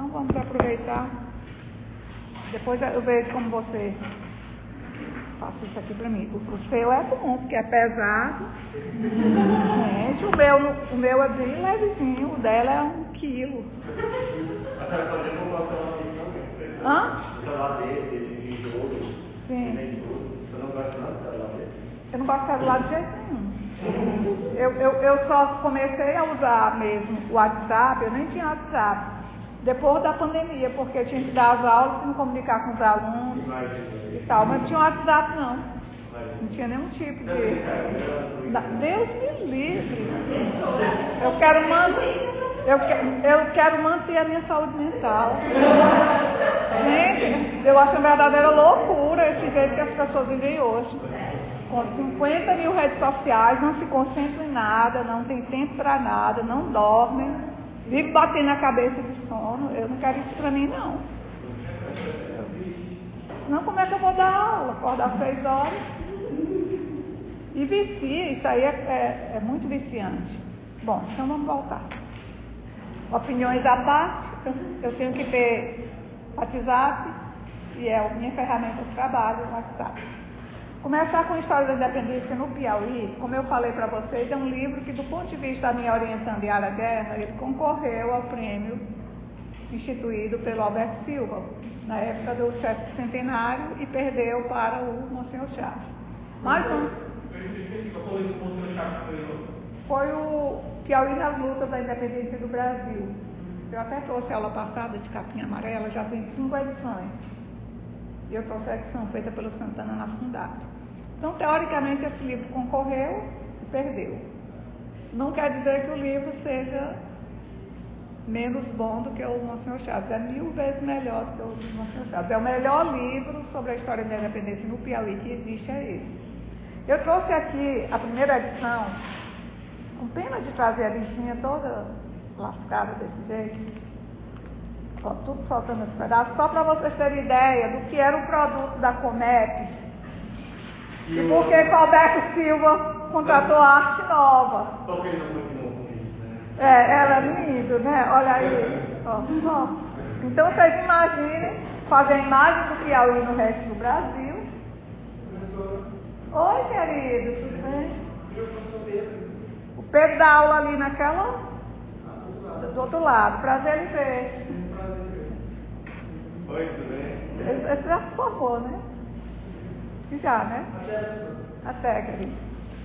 então vamos aproveitar. Depois eu vejo como você faz isso aqui para mim. O seu é bom, porque é pesado. Gente, o meu é bem levezinho, o dela é 1 quilo. A senhora pode colocar uma também? Hã? O celular dele, de ouro, Sim. você não gosta nada do celular dele? Eu não gosto de celular de jeito nenhum. Eu só comecei a usar mesmo o WhatsApp, eu nem tinha WhatsApp, depois da pandemia, porque eu tinha que dar as aulas e me comunicar com os alunos e tal, mas não tinha WhatsApp não. Não tinha nenhum tipo de... Deus me livre. Eu quero manter a minha saúde mental. Gente, eu acho uma verdadeira loucura esse jeito que as pessoas vivem hoje. Com 50 mil redes sociais, não se concentram em nada, não tem tempo para nada, não dormem, vive batendo a cabeça de sono. Eu não quero isso para mim, não. Não, como é que eu vou dar aula? Acordar às 6 horas? E vicia, isso aí é muito viciante. Bom, então vamos voltar. Opiniões à parte, eu tenho que ter WhatsApp, e é a minha ferramenta de trabalho, o WhatsApp. Começar com a história da independência no Piauí, como eu falei para vocês, é um livro que, do ponto de vista da minha orientanda Yara Guerra, ele concorreu ao prêmio instituído pelo Alberto Silva, na época do centenário, e perdeu para o Monsenhor Chaves. Mas foi o Piauí nas lutas da independência do Brasil. Eu até trouxe a aula passada de capinha amarela, já tem 5 edições. E eu trouxe a edição feita pelo Santana na Fundato. Então, teoricamente, esse livro concorreu e perdeu. Não quer dizer que o livro seja menos bom do que o Monsenhor Chaves. É 1000 vezes melhor do que o Monsenhor Chaves. É o melhor livro sobre a história da independência no Piauí que existe, é esse. Eu trouxe aqui a primeira edição, com pena de trazer a bichinha toda lascada desse jeito. Ó, tudo soltando esse pedaço, só para vocês terem ideia do que era o produto da Comep e por que Alberto Silva contratou a Arte Nova. Ela é lindo, né? Olha aí. Ó. Então vocês imaginem fazer a imagem do Piauí no resto do Brasil. Oi, querido, tudo bem? O Pedro dá aula ali naquela, do outro lado. Prazer em ver. Oi, tudo bem? Esse já se formou, né? Já, né? Até, querido.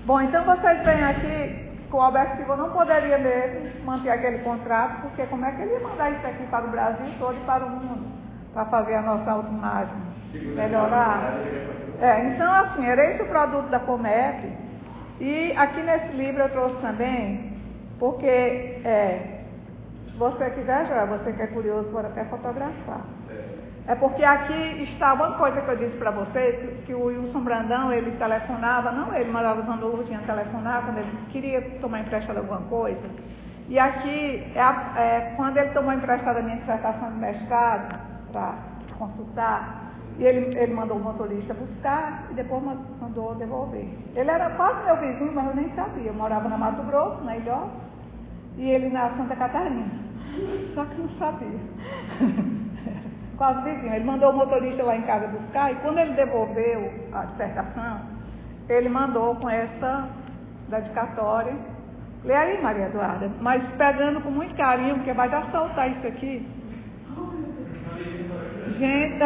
Bom, então vocês veem aqui que o Alberto Silva não poderia mesmo manter aquele contrato, porque como é que ele ia mandar isso aqui para o Brasil todo e para o mundo, para fazer a nossa autoimagem melhorar? Então, assim, era esse o produto da Comep. E aqui nesse livro eu trouxe também, porque se você quiser, Joel, você que é curioso, pode até fotografar. É porque aqui está uma coisa que eu disse para vocês, que o Wilson Brandão, ele telefonava, não ele, mas a Zandor Urtinha telefonava quando ele queria tomar emprestado alguma coisa. E aqui quando ele tomou emprestado a minha dissertação de mestrado para consultar, e ele mandou o motorista buscar e depois mandou devolver. Ele era quase meu vizinho, mas eu nem sabia. Eu morava na Mato Grosso, na Ilhó, e ele na Santa Catarina. Só que não sabia. Quase vizinho. Ele mandou o motorista lá em casa buscar e quando ele devolveu a dissertação, ele mandou com essa dedicatória. Lê aí, Maria Eduarda, mas pegando com muito carinho, porque vai dar soltar isso aqui. Gente,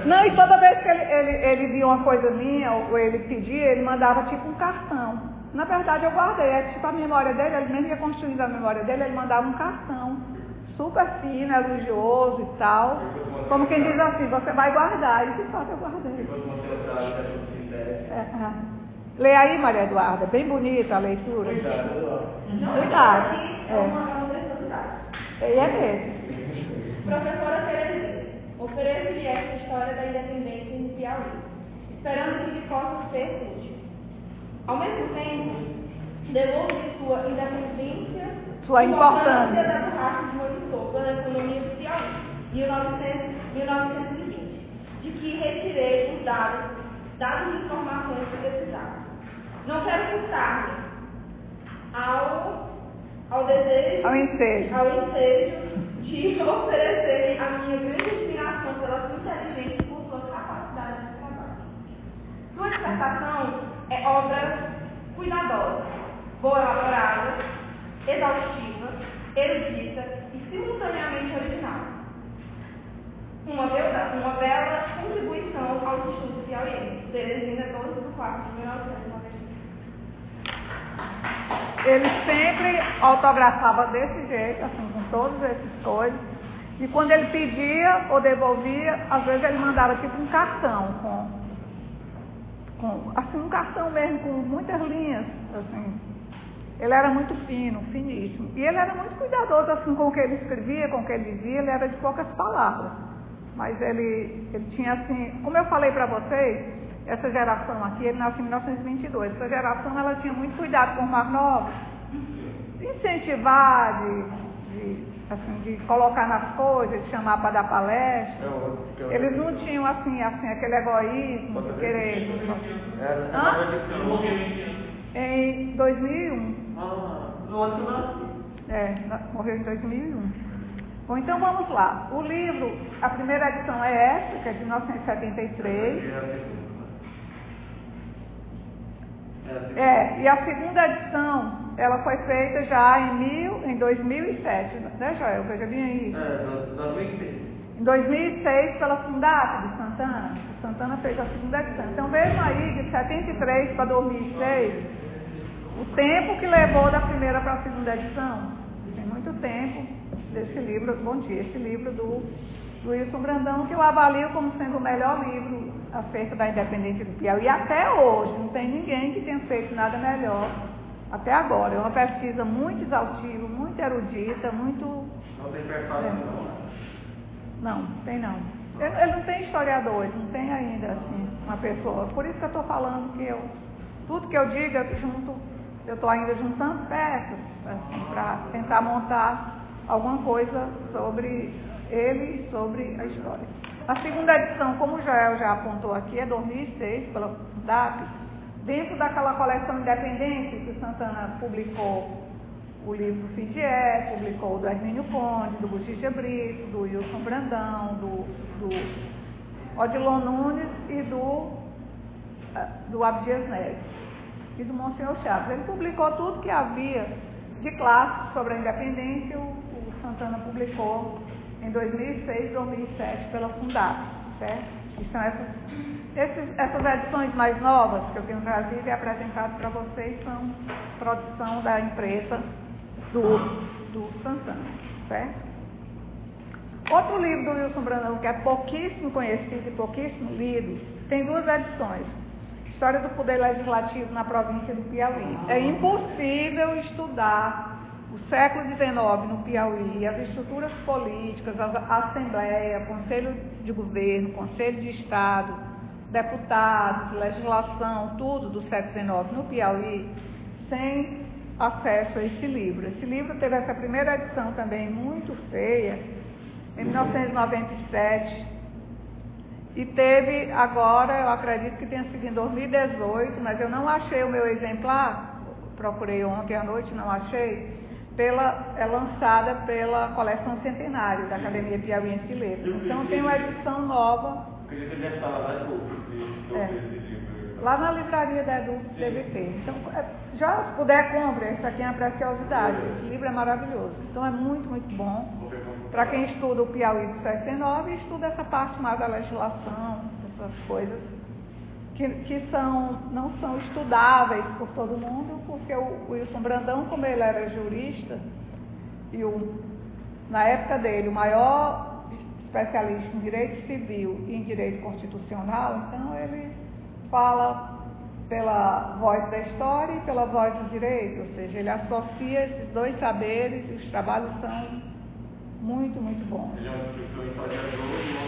não, e toda vez que ele via uma coisa minha, ou ele pedia, ele mandava tipo um cartão. Na verdade eu guardei, é tipo a memória dele, ele mesmo ia construindo a memória dele, ele mandava um cartão. Super fino, elogioso e tal. Como quem diz assim, você vai guardar. E de fato eu guardei. Lê aí, Maria Eduarda, bem bonita a leitura. Cuidado. E é mesmo. Professora Terezinha, ofereço-lhe esta história da independência no Piauí, esperando que lhe possa ser útil. Ao mesmo tempo, devolvo-lhe sua independência, sua importância da borracha de monitor pela economia do Piauí, 1920, de que retirei os dados e informações que precisava. Não quero custar-me ao ensejo de oferecer a minha grande admiração pela sua inteligência e por sua capacidade de trabalho. Sua dissertação é obra cuidadosa, boa elaborada, exaustiva, erudita e simultaneamente original. Uma bela contribuição aos estudos piauienses. Teresina, 12 de 4 de 1995. Ele sempre autografava desse jeito, assim, com todas essas coisas. E quando ele pedia ou devolvia, às vezes ele mandava tipo um cartão, assim, um cartão mesmo, com muitas linhas, assim. Ele era muito fino, finíssimo. E ele era muito cuidadoso, assim, com o que ele escrevia, com o que ele dizia, ele era de poucas palavras. Mas ele tinha, assim, como eu falei para vocês, essa geração aqui, ele nasceu em 1922, essa geração, ela tinha muito cuidado com os mais novos, de incentivar, de colocar nas coisas, de chamar para dar palestra. Eles não tinham, assim, aquele egoísmo de querer... Em 2001. No ano que eu nasci. Morreu em 2001. Bom, então vamos lá. O livro, a primeira edição é essa, que é de 1973. E a segunda edição, ela foi feita já em 2007, né, Joel? Veja bem aí. 2006. Em 2006, pela Fundap de Santana. Santana fez a segunda edição. Então vejam aí, de 73 para 2006, o tempo que levou da primeira para a segunda edição. Tem muito tempo desse livro, bom dia, esse livro do Wilson Brandão, que eu avalio como sendo o melhor livro acerca da independência do Piauí. Até hoje, não tem ninguém que tenha feito nada melhor até agora. É uma pesquisa muito exaustiva, muito erudita, muito... Não tem prefácio, não? Não, tem não. Ele não tem historiadores, não tem ainda, assim, uma pessoa. Por isso que eu estou falando que tudo que eu digo, eu estou ainda juntando peças, assim, para tentar montar alguma coisa sobre ele e sobre a história. A segunda edição, como o Joel já apontou aqui, é 2006, pela DAP, dentro daquela coleção Independência, que o Santana publicou o livro do Fidié, publicou o do Hermínio Conde, do Buchicha Brito, do Wilson Brandão, do Odilon Nunes e do Abdias Neves e do Monsenhor Chaves. Ele publicou tudo que havia de clássicos sobre a independência, o Santana publicou em 2006, 2007 pela Fundap, certo? E são essas edições mais novas que eu tenho trazido e apresentado para vocês, são produção da imprensa do Santana, certo? Outro livro do Wilson Brandão, que é pouquíssimo conhecido e pouquíssimo lido, tem duas edições. História do Poder Legislativo na Província do Piauí. É impossível estudar o século XIX no Piauí, as estruturas políticas, a Assembleia, Conselho de Governo, Conselho de Estado, deputados, legislação, tudo do século XIX no Piauí, sem acesso a esse livro. Esse livro teve essa primeira edição também muito feia, em 1997, e teve agora, eu acredito que tenha sido em 2018, mas eu não achei o meu exemplar, procurei ontem à noite, não achei, é lançada pela Coleção Centenário da Academia Piauiense de Letras. Então tem uma edição nova. Porque você deve falar lá lá na livraria da Edu deve ter. Então, já se puder, compre. Isso aqui é uma preciosidade. Esse livro é maravilhoso. Então é muito, muito bom para quem estuda o Piauí do século XIX e estuda essa parte mais da legislação, essas coisas que não são estudáveis por todo mundo, porque o Wilson Brandão, como ele era jurista, e na época dele, o maior especialista em direito civil e em direito constitucional, então ele fala pela voz da história e pela voz do direito, ou seja, ele associa esses dois saberes e os trabalhos são muito, muito bons.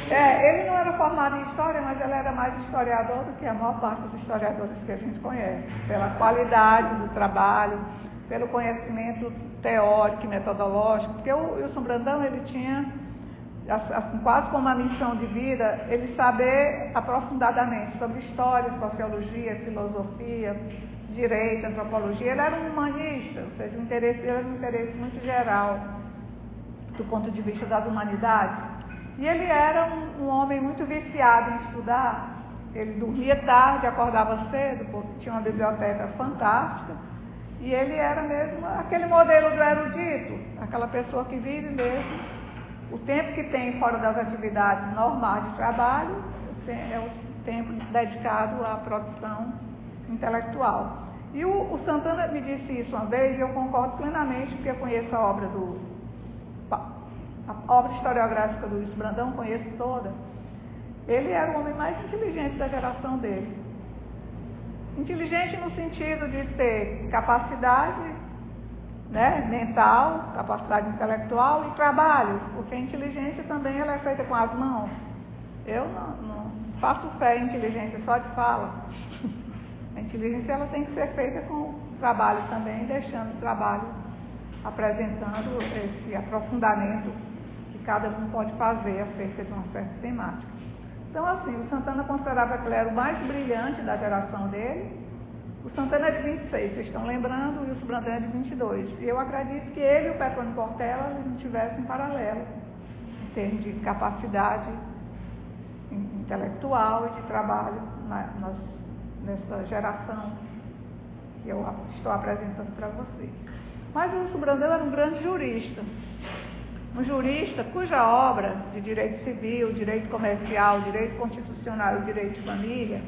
Ele não era formado em história, mas ele era mais historiador do que a maior parte dos historiadores que a gente conhece, pela qualidade do trabalho, pelo conhecimento teórico e metodológico, porque o Wilson Brandão, ele tinha, assim, quase como uma missão de vida, ele saber aprofundadamente sobre história, sociologia, filosofia, direito, antropologia. Ele era um humanista, ou seja, o interesse dele era um interesse muito geral. do ponto de vista das humanidades. E ele era um homem muito viciado em estudar. Ele dormia tarde, acordava cedo, porque tinha uma biblioteca fantástica. E ele era mesmo aquele modelo do erudito, aquela pessoa que vive mesmo o tempo que tem fora das atividades normais de trabalho, é o tempo dedicado à produção intelectual. E o Santana me disse isso uma vez, e eu concordo plenamente, porque eu conheço a obra historiográfica do Luiz Brandão, conheço toda. Ele era o homem mais inteligente da geração dele. Inteligente no sentido de ter capacidade, né, mental, capacidade intelectual e trabalho, porque a inteligência também ela é feita com as mãos. Eu não faço fé em inteligência só de fala. A inteligência ela tem que ser feita com trabalho também, deixando o trabalho apresentando esse aprofundamento que cada um pode fazer acerca de uma certa temática. Então, assim, o Santana considerava que ele era o mais brilhante da geração dele. O Santana é de 26, vocês estão lembrando, e o Brandão é de 22. E eu acredito que ele e o Petrônio Portela não tivessem paralelo em termos de capacidade intelectual e de trabalho nessa geração que eu estou apresentando para vocês. Mas o Lúcio Brandão era um grande jurista. Um jurista cuja obra de direito civil, direito comercial, direito constitucional e direito de família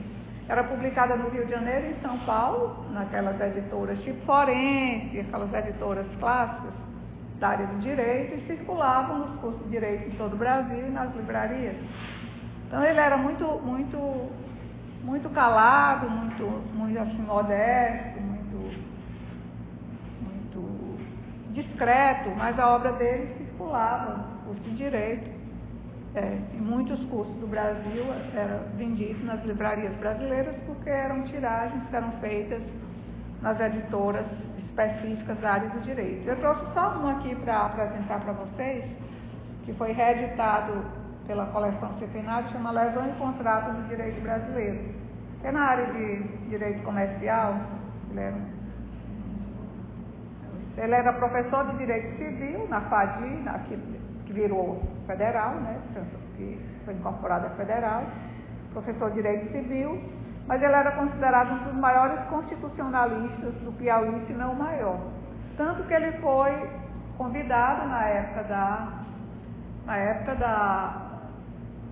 era publicada no Rio de Janeiro e em São Paulo, naquelas editoras tipo Forense, aquelas editoras clássicas da área do direito, e circulavam nos cursos de direito em todo o Brasil e nas livrarias. Então ele era muito calado, muito assim, modesto, muito discreto, mas a obra dele circulava nos cursos de direito. Em muitos cursos do Brasil era vendido nas livrarias brasileiras porque eram tiragens que eram feitas nas editoras específicas da área do direito. Eu trouxe só um aqui para apresentar para vocês, que foi reeditado pela coleção Centenário, chama Lesão e Contrato no Direito Brasileiro. É na área de direito comercial, ele era professor de direito civil na FADI, que virou federal, né, que foi incorporada à federal, professor de direito civil, mas ele era considerado um dos maiores constitucionalistas do Piauí, se não o maior. Tanto que ele foi convidado na época da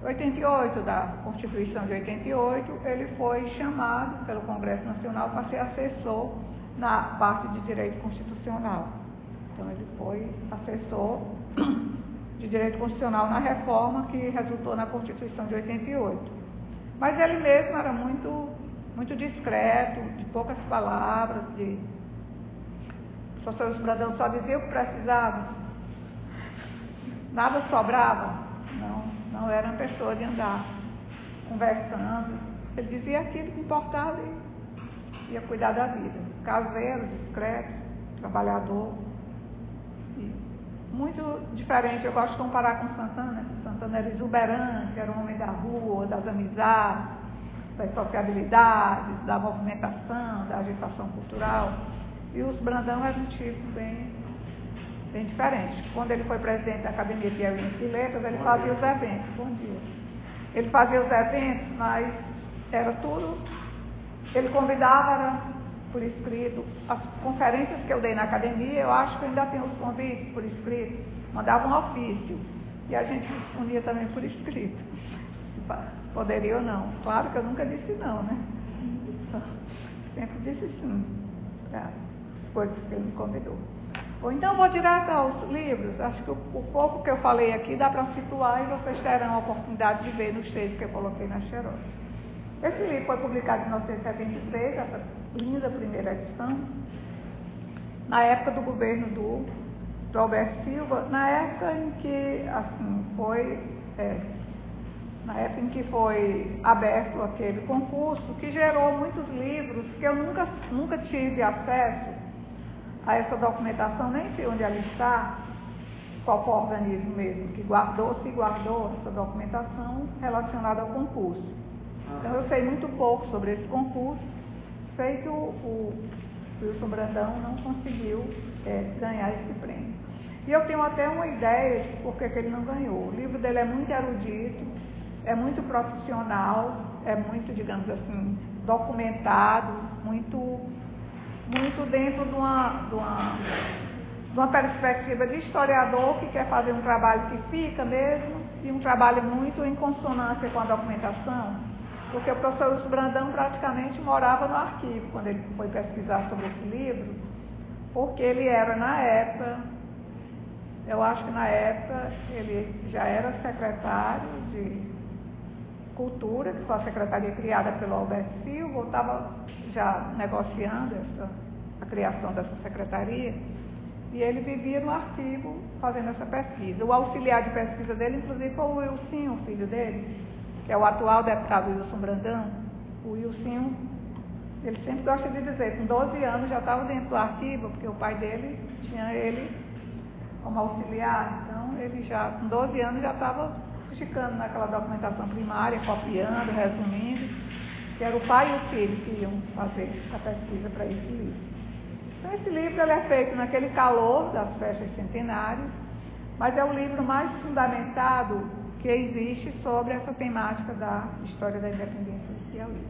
88, da Constituição de 88, ele foi chamado pelo Congresso Nacional para ser assessor na parte de direito constitucional. Então ele foi assessor de direito constitucional na reforma que resultou na Constituição de 88. Mas ele mesmo era muito discreto, de poucas palavras, o professor Brandão só dizia o que precisava, nada sobrava, não era uma pessoa de andar conversando, ele dizia aquilo que importava e ia cuidar da vida, caseiro, discreto, trabalhador. Muito diferente, eu gosto de comparar com Santana. Santana era exuberante, era um homem da rua, das amizades, das sociabilidades, da movimentação, da agitação cultural. E o Brandão era um tipo bem diferente. Quando ele foi presidente da Academia Piauiense de Letras, ele fazia os eventos. Bom dia. Ele fazia os eventos, mas era tudo. Ele convidava, era por escrito. As conferências que eu dei na academia, eu acho que ainda tenho os convites por escrito. Mandava um ofício. E a gente respondia também por escrito. Se poderia ou não. Claro que eu nunca disse não, né? Sempre disse sim. Para as coisas que ele me convidou. Ou então eu vou direto aos livros. Acho que o pouco que eu falei aqui dá para situar e vocês terão a oportunidade de ver nos textos que eu coloquei na xerox. Esse livro foi publicado em 1973, essa linda primeira edição, na época do governo do Roberto Silva, na época em que foi aberto aquele concurso que gerou muitos livros que eu nunca tive acesso a essa documentação, nem sei onde ela está, qual foi o organismo mesmo que guardou essa documentação relacionada ao concurso. Então eu sei muito pouco sobre esse concurso, sei que o Wilson Brandão não conseguiu ganhar esse prêmio. E eu tenho até uma ideia de por que ele não ganhou. O livro dele é muito erudito, é muito profissional, é muito, digamos assim, documentado, muito dentro de uma perspectiva de historiador que quer fazer um trabalho que fica mesmo, e um trabalho muito em consonância com a documentação, porque o professor Wilson Brandão praticamente morava no arquivo quando ele foi pesquisar sobre esse livro, porque ele era, na época, eu acho que na época ele já era secretário de Cultura, que foi a secretaria criada pelo Alberto Silva, estava já negociando a criação dessa secretaria, e ele vivia no arquivo fazendo essa pesquisa. O auxiliar de pesquisa dele, inclusive, foi o Wilson, o filho dele, que é o atual deputado Wilson Brandão. O Wilson, ele sempre gosta de dizer, com 12 anos já estava dentro do arquivo, porque o pai dele tinha ele como auxiliar, então ele já, com 12 anos, já estava ficando naquela documentação primária, copiando, resumindo, que era o pai e o filho que iam fazer a pesquisa para esse livro. Então esse livro ele é feito naquele calor das festas centenárias, mas é o livro mais fundamentado que existe sobre essa temática da história da independência do Piauí.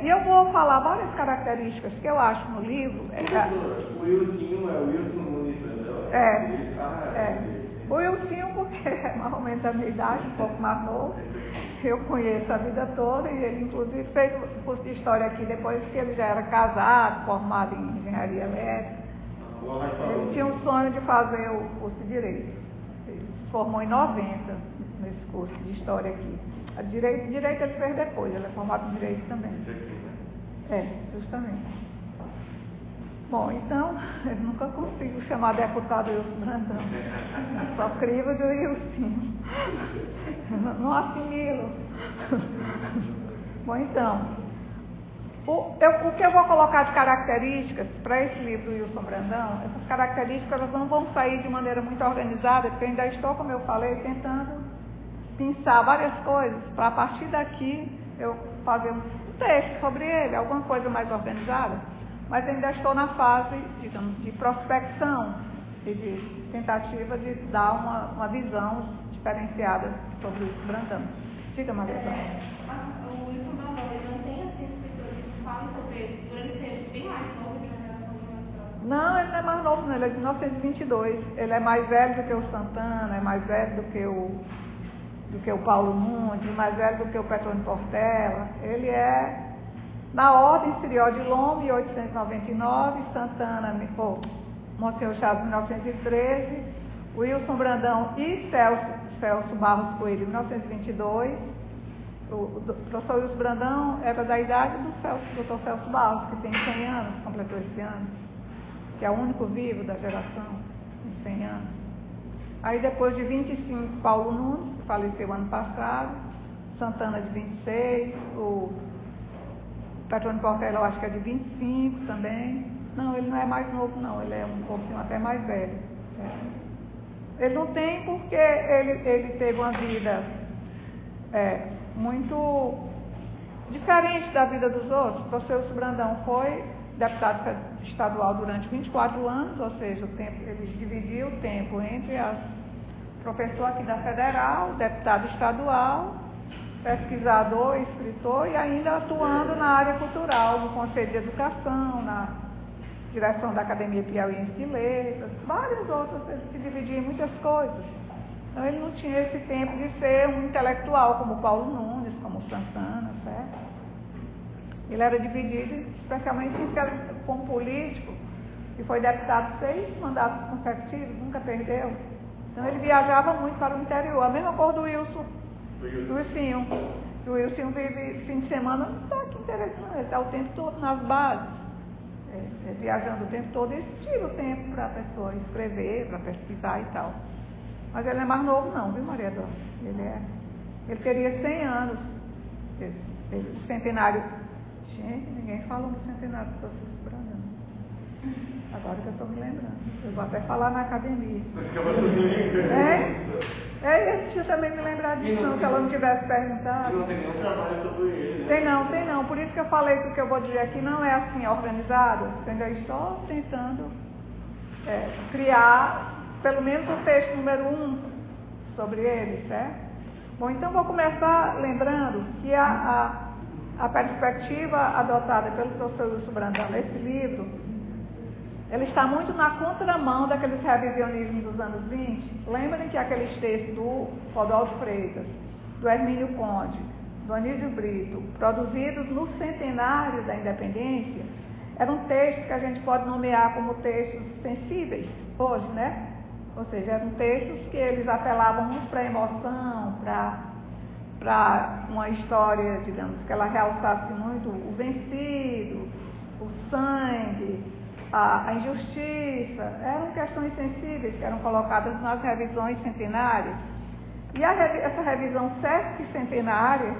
E eu vou falar várias características que eu acho no livro. O Wilson é o Wilson Nunes Brandão? O Wilson, porque é mais ou menos da minha idade, um pouco mais novo. Eu conheço a vida toda e ele, inclusive, fez o curso de História aqui depois que ele já era casado, formado em Engenharia Elétrica. Ele tinha um sonho de fazer o curso de Direito. Ele se formou em 90 nesse curso de História aqui. Direito ele fez depois, ele é formado em Direito também. Justamente. Bom, então, eu nunca consigo chamar deputado Wilson Brandão. Só crivo de Wilson. Não assimilo. Bom, então, o que eu vou colocar de características para esse livro do Wilson Brandão, essas características elas não vão sair de maneira muito organizada, porque eu ainda estou, como eu falei, tentando pensar várias coisas, para a partir daqui eu fazer um texto sobre ele, alguma coisa mais organizada. Mas ainda estou na fase, digamos, de prospecção e de tentativa de dar uma visão diferenciada sobre o Brandão. Diga, Maria. O Wilson Brandão, ele não tem assim escritores que falam sobre ele, por ele ser bem mais novo que a geração do Não, ele não é mais novo, não, ele é de 1922. Ele é mais velho do que o Santana, é mais velho do que o Paulo Nunes, mais velho do que o Petrônio Portela. Ele é, na ordem, Cirió de Lomba, 1899, Santana, Monsenhor Chaves, 1913, Wilson Brandão e Celso Barros Coelho, 1922. O professor Wilson Brandão era da idade do Dr. Celso Barros, que tem 100 anos, completou esse ano, que é o único vivo da geração, com 100 anos. Aí depois de 25, Paulo Nunes, que faleceu ano passado, Santana de 26, o Petrônio Portela eu acho que é de 25 também. Não, ele não é mais novo não, ele é um pouquinho até mais velho. Ele não tem porque ele teve uma vida muito diferente da vida dos outros. O professor Wilson Brandão foi deputado estadual durante 24 anos, ou seja, ele dividiu o tempo entre professor aqui da Federal, deputado estadual, pesquisador, escritor e ainda atuando na área cultural, no Conselho de Educação, na direção da Academia Piauiense de Letras, várias outras, ele se dividia em muitas coisas. Então ele não tinha esse tempo de ser um intelectual como o Paulo Nunes, como o Santana, certo? Ele era dividido especialmente como político, e foi deputado 6 mandatos consecutivos, nunca perdeu. Então ele viajava muito para o interior, a mesma coisa do Wilson. O Wilson vive fim de semana, não está aqui interessante, ele está o tempo todo nas bases, viajando o tempo todo, e tira o tempo para a pessoa escrever, para pesquisar e tal. Mas ele não é mais novo não, viu, Maria Dona? Ele teria 100 anos, o centenário. Gente, ninguém falou no centenário do professor Brandão. Agora que eu estou me lembrando. Eu vou até falar na academia. Deixa eu também me lembrar disso, não, se ela não tivesse perguntado. Não tem nenhum trabalho sobre ele. Tem não. Por isso que eu falei que o que eu vou dizer aqui não é assim organizado. Eu ainda estou tentando criar pelo menos o texto número 1 sobre ele, certo? Bom, então vou começar lembrando que a perspectiva adotada pelo professor Wilson Brandão nesse livro, ela está muito na contramão daqueles revisionismos dos anos 20. Lembrem que aqueles textos do Rodolfo Freitas, do Hermínio Conde, do Anísio Brito, produzidos no centenário da independência, eram textos que a gente pode nomear como textos sensíveis hoje, né? Ou seja, eram textos que eles apelavam muito para a emoção, para uma história, digamos, que ela realçasse muito o vencido, o sangue, a injustiça. Eram questões sensíveis que eram colocadas nas revisões centenárias. E essa revisão sesquicentenária,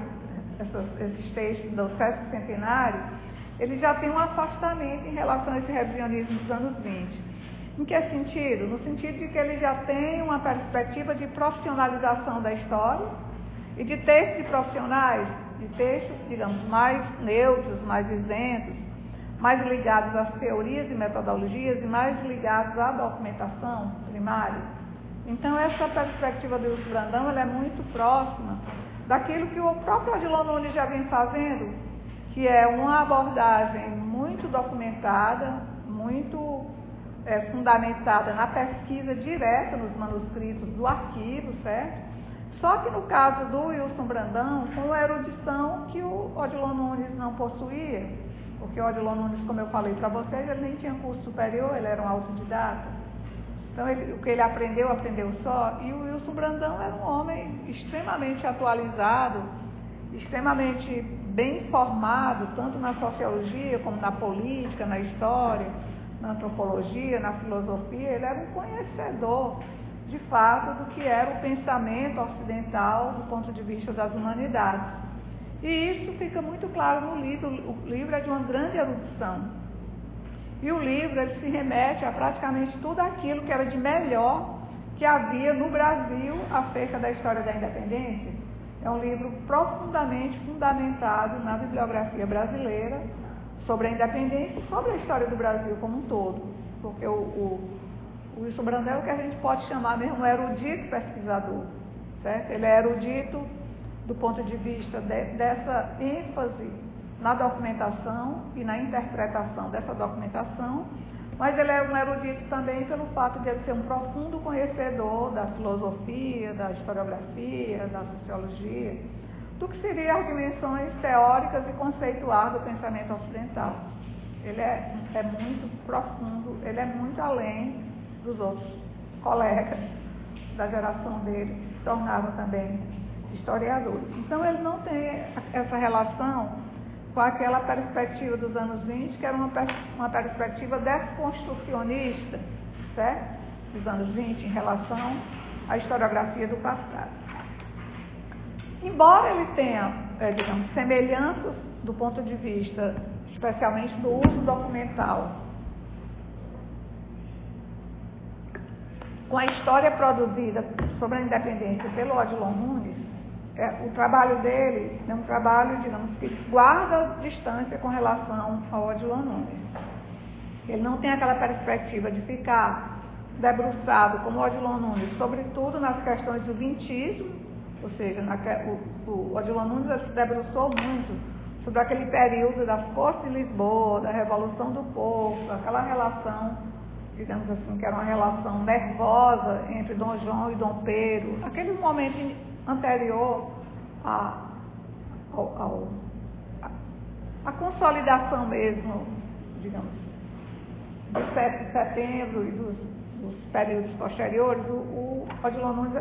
esses textos do sesquicentenário, ele já tem um afastamento em relação a esse revisionismo dos anos 20. Em que sentido? No sentido de que ele já tem uma perspectiva de profissionalização da história e de textos profissionais, de textos, digamos, mais neutros, mais isentos, mais ligados às teorias e metodologias e mais ligados à documentação primária. Então, essa perspectiva do Wilson Brandão, ela é muito próxima daquilo que o próprio Odilon Nunes já vem fazendo, que é uma abordagem muito documentada, muito fundamentada na pesquisa direta nos manuscritos do arquivo, certo? Só que no caso do Wilson Brandão, com a erudição que o Odilon Nunes não possuía, porque o Odilon Nunes, como eu falei para vocês, ele nem tinha curso superior, ele era um autodidata. Então, o que ele aprendeu só. E o Wilson Brandão era um homem extremamente atualizado, extremamente bem informado, tanto na sociologia como na política, na história, na antropologia, na filosofia. Ele era um conhecedor, de fato, do que era o pensamento ocidental do ponto de vista das humanidades. E isso fica muito claro no livro. O livro é de uma grande erudição. E o livro, ele se remete a praticamente tudo aquilo que era de melhor que havia no Brasil acerca da história da independência. É um livro profundamente fundamentado na bibliografia brasileira sobre a independência e sobre a história do Brasil como um todo. Porque o Wilson Brandão é o que a gente pode chamar mesmo um erudito pesquisador, certo? Ele é erudito do ponto de vista dessa ênfase na documentação e na interpretação dessa documentação, mas ele é um erudito também pelo fato de ele ser um profundo conhecedor da filosofia, da historiografia, da sociologia, do que seriam as dimensões teóricas e conceituais do pensamento ocidental. Ele é muito profundo, ele é muito além dos outros colegas da geração dele, que se tornaram também historiadores. Então, ele não tem essa relação com aquela perspectiva dos anos 20, que era uma perspectiva desconstrucionista, certo? Dos anos 20, em relação à historiografia do passado. Embora ele tenha, digamos, semelhanças do ponto de vista, especialmente do uso documental, com a história produzida sobre a independência pelo Odilon Nunes, o trabalho dele é um trabalho, digamos, que guarda distância com relação ao Odilon Nunes. Ele não tem aquela perspectiva de ficar debruçado como o Odilon Nunes, sobretudo nas questões do vintismo, ou seja, o Odilon Nunes se debruçou muito sobre aquele período da Força de Lisboa, da Revolução do Povo, aquela relação, digamos assim, que era uma relação nervosa entre Dom João e Dom Pedro, aquele momento anterior à consolidação mesmo, digamos, do 7 de setembro e dos períodos posteriores. O Odilon Nunes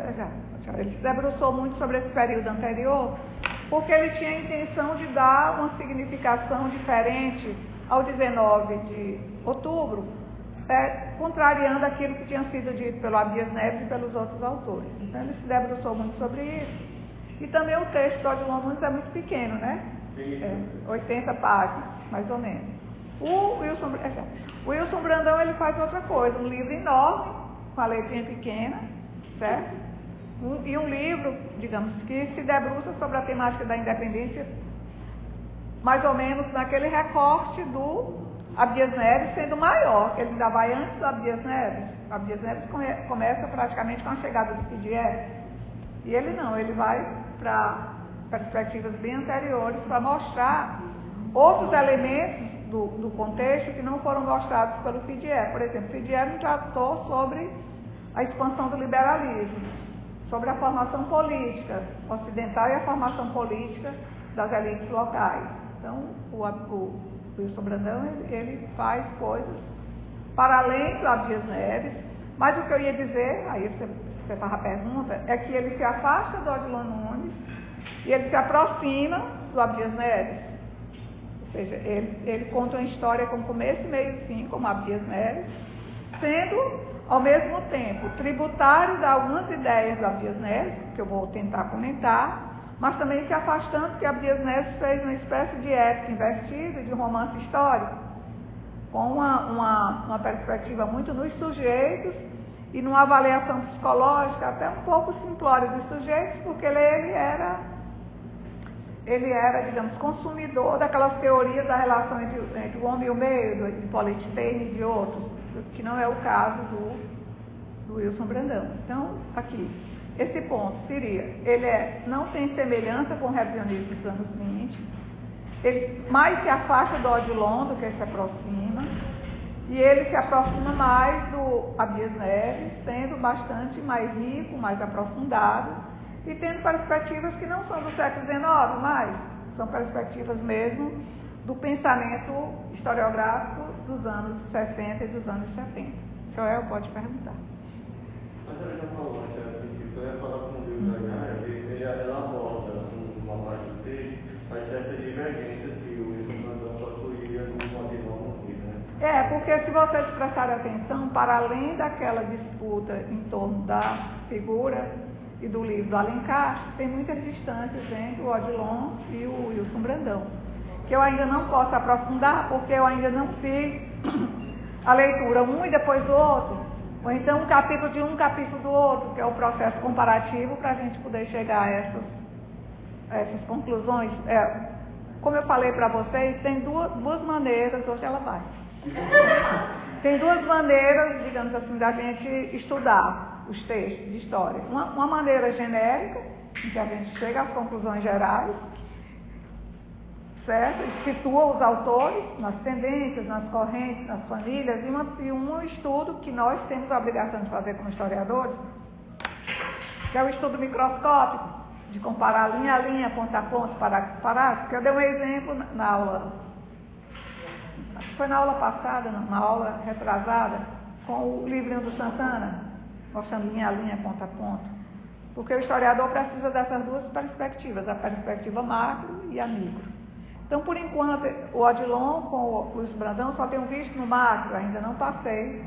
ele se debruçou muito sobre esse período anterior, porque ele tinha a intenção de dar uma significação diferente ao 19 de outubro, contrariando aquilo que tinha sido dito pelo Abdias Neves e pelos outros autores. Então, ele se debruçou muito sobre isso. E também o texto do Odilon Nunes é muito pequeno, né? 80 páginas, mais ou menos. O Wilson Brandão, ele faz outra coisa, um livro enorme, com a letrinha pequena, certo? E um livro, digamos, que se debruça sobre a temática da independência, mais ou menos naquele recorte do Abdias Neves sendo maior, que ele ainda vai antes do Abdias Neves. O Abdias Neves começa praticamente com a chegada do CIDIE. E ele não, ele vai para perspectivas bem anteriores para mostrar outros elementos do contexto que não foram mostrados pelo CIDIE. Por exemplo, o CIDIE não tratou sobre a expansão do liberalismo, sobre a formação política ocidental e a formação política das elites locais. Então, o Wilson Brandão, ele faz coisas para além do Abdias Neves, mas o que eu ia dizer, aí você faz a pergunta, é que ele se afasta do Odilon Nunes e ele se aproxima do Abdias Neves. Ou seja, ele conta uma história com começo, meio e fim, como Abdias Neves, sendo, ao mesmo tempo, tributário de algumas ideias do Abdias Neves, que eu vou tentar comentar, mas também se afastando, porque Abdias Neves fez uma espécie de épica invertida, de romance histórico, com uma perspectiva muito nos sujeitos e numa avaliação psicológica até um pouco simplória dos sujeitos, porque ele era, digamos, consumidor daquelas teorias da relação entre o homem e o meio, de Politstein e de outros, que não é o caso do Wilson Brandão. Então, aqui, esse ponto seria, ele não tem semelhança com o revisionismo dos anos 20, ele mais se afasta do Odilon do que se aproxima, e ele se aproxima mais do Abdias Neves, sendo bastante mais rico, mais aprofundado, e tendo perspectivas que não são do século XIX, mas são perspectivas mesmo do pensamento historiográfico dos anos 60 e dos anos 70. Joel, pode perguntar. Mas ela já falou, eu ia falar com o Deus da ele aborda uma parte do texto, mas certas divergências que o Wilson Brandão possuía no Odilon Nunes, né? Porque se vocês prestarem atenção, para além daquela disputa em torno da figura e do livro do Alencar, tem muitas distâncias entre o Odilon e o Wilson Brandão, que eu ainda não posso aprofundar, porque eu ainda não fiz a leitura um e depois do outro, ou então um capítulo de um, capítulo do outro, que é o processo comparativo para a gente poder chegar a essas conclusões. Como eu falei para vocês, tem duas maneiras, hoje ela vai. Tem duas maneiras, digamos assim, da gente estudar os textos de história. Uma maneira genérica, em que a gente chega às conclusões gerais, certo? E situa os autores nas tendências, nas correntes, nas famílias, e um estudo que nós temos a obrigação de fazer como historiadores, que é o estudo microscópico, de comparar linha a linha, ponto a ponto, parágrafo, que eu dei um exemplo na aula, foi na aula passada, na aula retrasada, com o livrinho do Santana, mostrando linha a linha, ponto a ponto. Porque o historiador precisa dessas duas perspectivas, a perspectiva macro e a micro. Então, por enquanto, o Odilon com o Wilson Brandão só tenho visto no macro, ainda não passei,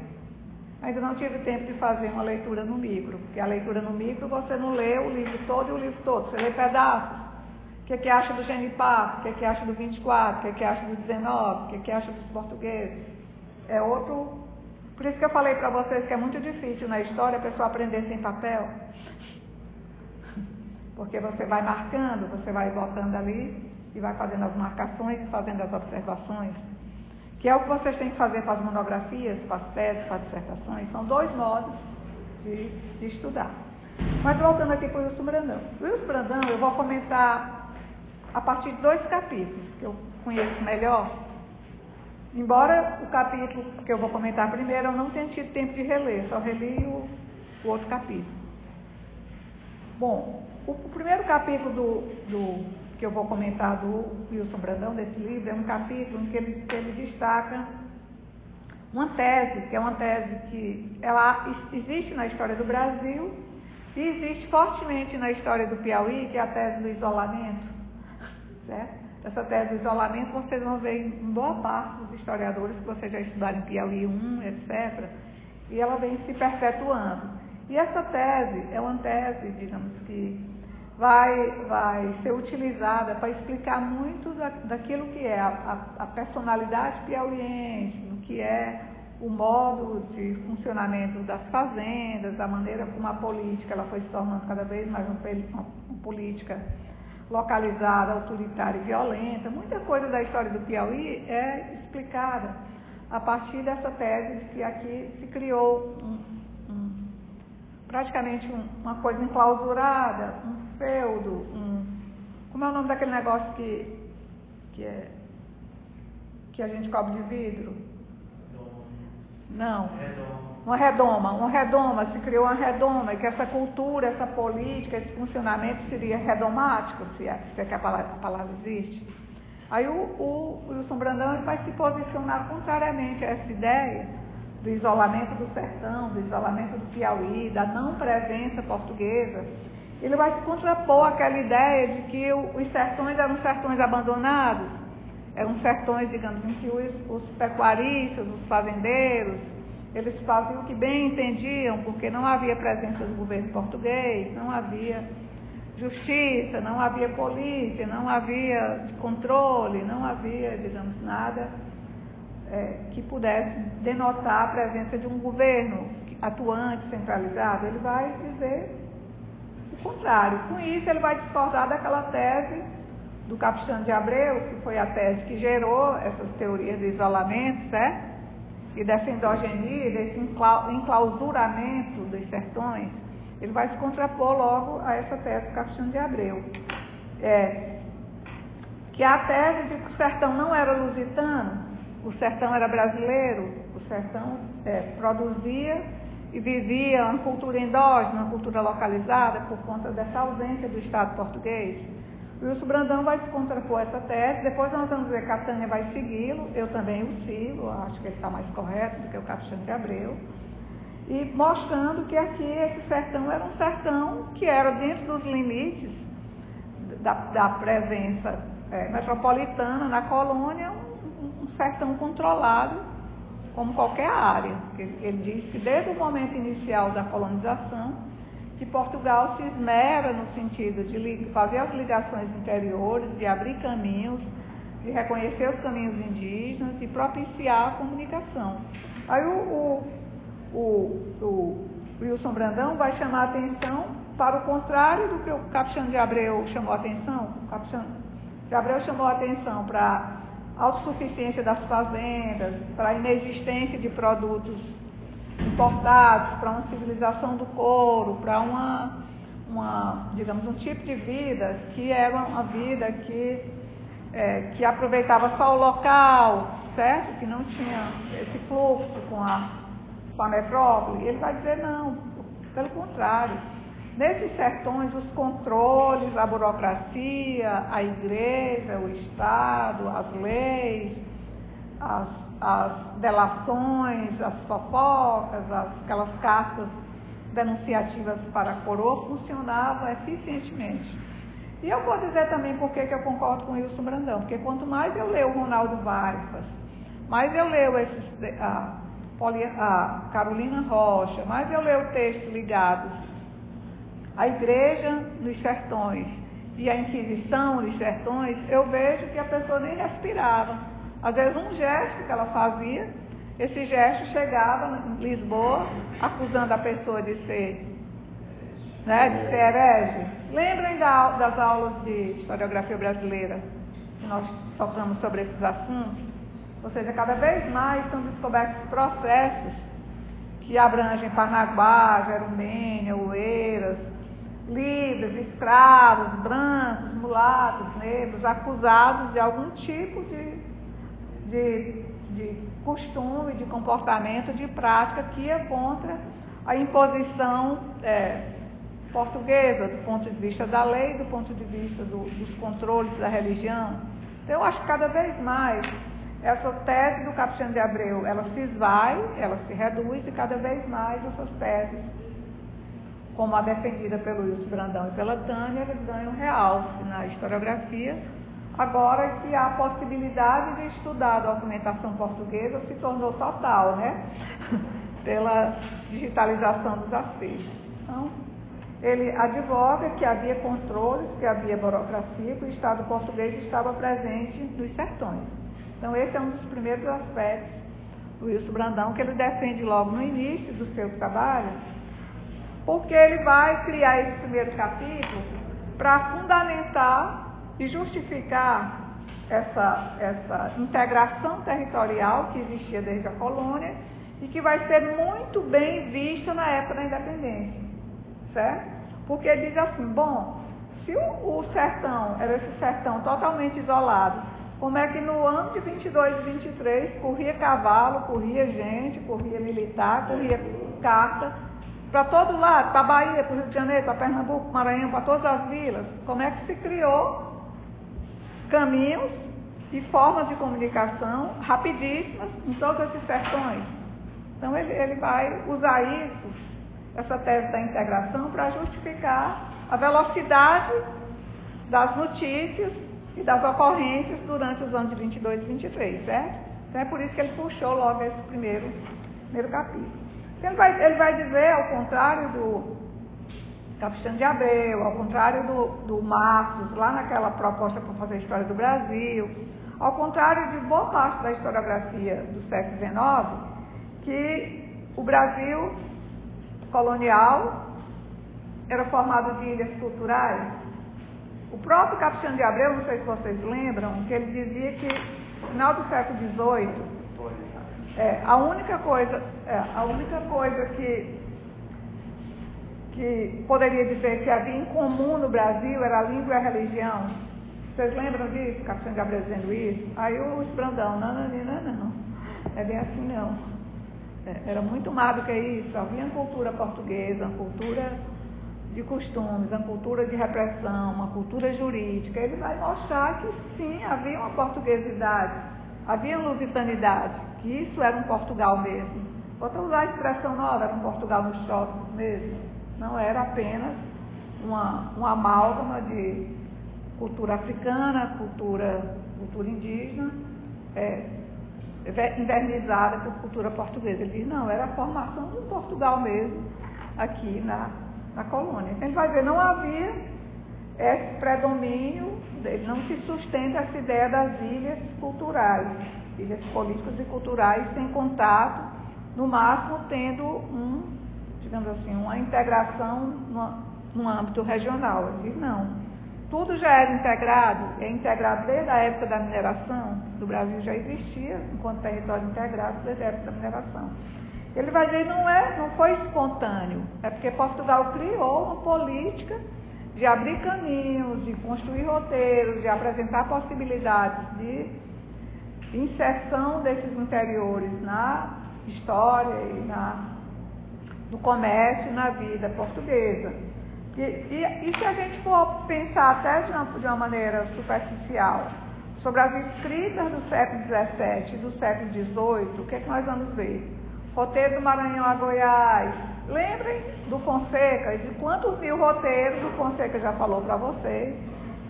ainda não tive tempo de fazer uma leitura no micro, porque a leitura no micro você não lê o livro todo e o livro todo, você lê pedaços. O que acha do Genipapo, o que acha do 24, o que acha do 19, o que acha dos portugueses. É outro. Por isso que eu falei para vocês que é muito difícil na história a pessoa aprender sem papel. Porque você vai marcando, você vai botando ali e vai fazendo as marcações e fazendo as observações. Que é o que vocês têm que fazer para as monografias, para as teses, para as dissertações. São dois modos de estudar. Mas voltando aqui para o Wilson Brandão. O Wilson Brandão eu vou comentar a partir de 2 capítulos, que eu conheço melhor, embora o capítulo que eu vou comentar primeiro eu não tenha tido tempo de reler, só reli o outro capítulo. Bom, o primeiro capítulo que eu vou comentar do Wilson Brandão, desse livro, é um capítulo em que ele destaca uma tese, que é uma tese que ela existe na história do Brasil e existe fortemente na história do Piauí, que é a tese do isolamento. Certo? Essa tese do isolamento vocês vão ver em boa parte dos historiadores que vocês já estudaram em Piauí 1, etc. E ela vem se perpetuando. E essa tese é uma tese, digamos, que vai ser utilizada para explicar muito daquilo que é a personalidade piauiense, do que é o modo de funcionamento das fazendas, da maneira como a política ela foi se tornando cada vez mais uma política localizada, autoritária e violenta. Muita coisa da história do Piauí é explicada a partir dessa tese de que aqui se criou praticamente uma coisa enclausurada, um feudo, como é o nome daquele negócio que a gente cobre de vidro? Não. Uma redoma, se criou uma redoma, e que essa cultura, essa política, esse funcionamento seria redomático, se é que a palavra existe. Aí o Wilson Brandão vai se posicionar contrariamente a essa ideia do isolamento do sertão, do isolamento do Piauí, da não presença portuguesa. Ele vai se contrapor àquela ideia de que os sertões eram sertões abandonados, eram sertões, digamos, em que os pecuaristas, os fazendeiros, eles faziam o que bem entendiam, porque não havia presença do governo português, não havia justiça, não havia polícia, não havia controle, não havia, digamos, nada que pudesse denotar a presença de um governo atuante, centralizado. Ele vai dizer o contrário. Com isso, ele vai discordar daquela tese do Capistrano de Abreu, que foi a tese que gerou essas teorias de isolamento, certo? E dessa endogenia, desse enclausuramento dos sertões. Ele vai se contrapor logo a essa tese do Capistrano de Abreu. Que a tese de que o sertão não era lusitano, o sertão era brasileiro, o sertão produzia e vivia uma cultura endógena, uma cultura localizada por conta dessa ausência do Estado português. O Wilson Brandão vai se contrapor essa tese, depois nós vamos ver que a Tânia vai segui-lo, eu também o sigo, acho que ele está mais correto do que o Capistrano de Abreu, e mostrando que aqui esse sertão era um sertão que era dentro dos limites da presença metropolitana na colônia, um sertão controlado como qualquer área. Ele diz que desde o momento inicial da colonização, que Portugal se esmera no sentido de fazer as ligações interiores, de abrir caminhos, de reconhecer os caminhos indígenas e propiciar a comunicação. Aí o Wilson Brandão vai chamar a atenção para o contrário do que o Capistrano de Abreu chamou a atenção. O Capistrano de Abreu chamou a atenção para a autossuficiência das fazendas, para a inexistência de produtos importados, para uma civilização do couro, para digamos, um tipo de vida que era uma vida que aproveitava só o local, certo? Que não tinha esse fluxo com a metrópole. Ele vai dizer não, pelo contrário. Nesses sertões, os controles, a burocracia, a igreja, o Estado, as leis, as delações, as fofocas, aquelas cartas denunciativas para a coroa funcionavam eficientemente. E eu vou dizer também por que eu concordo com o Wilson Brandão, porque quanto mais eu leio o Ronaldo Vargas, mais eu leio a Carolina Rocha, mais eu leio textos ligados à igreja nos sertões e à Inquisição nos sertões, eu vejo que a pessoa nem respirava. Às vezes um gesto que ela fazia, esse gesto chegava em Lisboa, acusando a pessoa de ser herege. Lembrem das aulas de historiografia brasileira, que nós tocamos sobre esses assuntos? Ou seja, cada vez mais são descobertos processos que abrangem Parnaguá, Jerumênia, Oeiras, livres, escravos, brancos, mulatos, negros, acusados de algum tipo de costume, de comportamento, de prática que ia contra a imposição portuguesa, do ponto de vista da lei, do ponto de vista dos controles da religião. Então, eu acho que cada vez mais essa tese do Capistrano de Abreu, ela se esvai, ela se reduz, e cada vez mais essas teses, como a defendida pelo Wilson Brandão e pela Tânia, eles ganham realce na historiografia, agora que a possibilidade de estudar a documentação portuguesa se tornou total, né? Pela digitalização dos acervos. Então, ele advoga que havia controles, que havia burocracia, que o Estado português estava presente nos sertões. Então, esse é um dos primeiros aspectos do Wilson Brandão, que ele defende logo no início do seu trabalho, porque ele vai criar esse primeiro capítulo para fundamentar e justificar essa integração territorial que existia desde a colônia e que vai ser muito bem vista na época da independência, certo? Porque ele diz assim, bom, se o sertão era esse sertão totalmente isolado, como é que no ano de 22 e 23 corria cavalo, corria gente, corria militar, corria carta, para todo lado, para a Bahia, para o Rio de Janeiro, para Pernambuco, Maranhão, para todas as vilas, como é que se criou caminhos e formas de comunicação rapidíssimas em todos esses sertões. Então ele vai usar isso, essa tese da integração, para justificar a velocidade das notícias e das ocorrências durante os anos de 22 e 23, certo? Então é por isso que ele puxou logo esse primeiro capítulo. Então, ele vai dizer, ao contrário do Capistrano de Abreu, ao contrário do Marcos, lá naquela proposta para fazer a história do Brasil, ao contrário de boa parte da historiografia do século XIX, que o Brasil colonial era formado de ilhas culturais. O próprio Capistrano de Abreu, não sei se vocês lembram, que ele dizia que no final do século XVIII, a única coisa que poderia dizer que havia em comum no Brasil era a língua e a religião. Vocês lembram disso, Capistrano de Abreu dizendo isso? Aí o Brandão, não, é bem assim não. Era muito mais do que isso, havia uma cultura portuguesa, uma cultura de costumes, uma cultura de repressão, uma cultura jurídica. Ele vai mostrar que sim, havia uma portuguesidade, havia uma lusitanidade, que isso era um Portugal mesmo. Vou usar a expressão nova, era um Portugal nos trópicos mesmo. Não era apenas uma amálgama de cultura africana, cultura indígena, invernizada por cultura portuguesa. Ele diz, não, era a formação de um Portugal mesmo, aqui na colônia. Então ele vai ver, não havia esse predomínio, não se sustenta essa ideia das ilhas culturais, ilhas políticas e culturais sem contato, no máximo tendo digamos assim, uma integração no âmbito regional. Ele diz, não, tudo já era integrado, é integrado desde a época da mineração, do Brasil já existia enquanto território integrado desde a época da mineração. Ele vai dizer, não foi espontâneo, é porque Portugal criou uma política de abrir caminhos, de construir roteiros, de apresentar possibilidades de inserção desses interiores na história e no comércio e na vida portuguesa. E se a gente for pensar até de uma maneira superficial sobre as escritas do século XVII e do século XVIII, o que é que nós vamos ver? Roteiro do Maranhão a Goiás. Lembrem do Fonseca, de quantos mil roteiros o Fonseca já falou para vocês,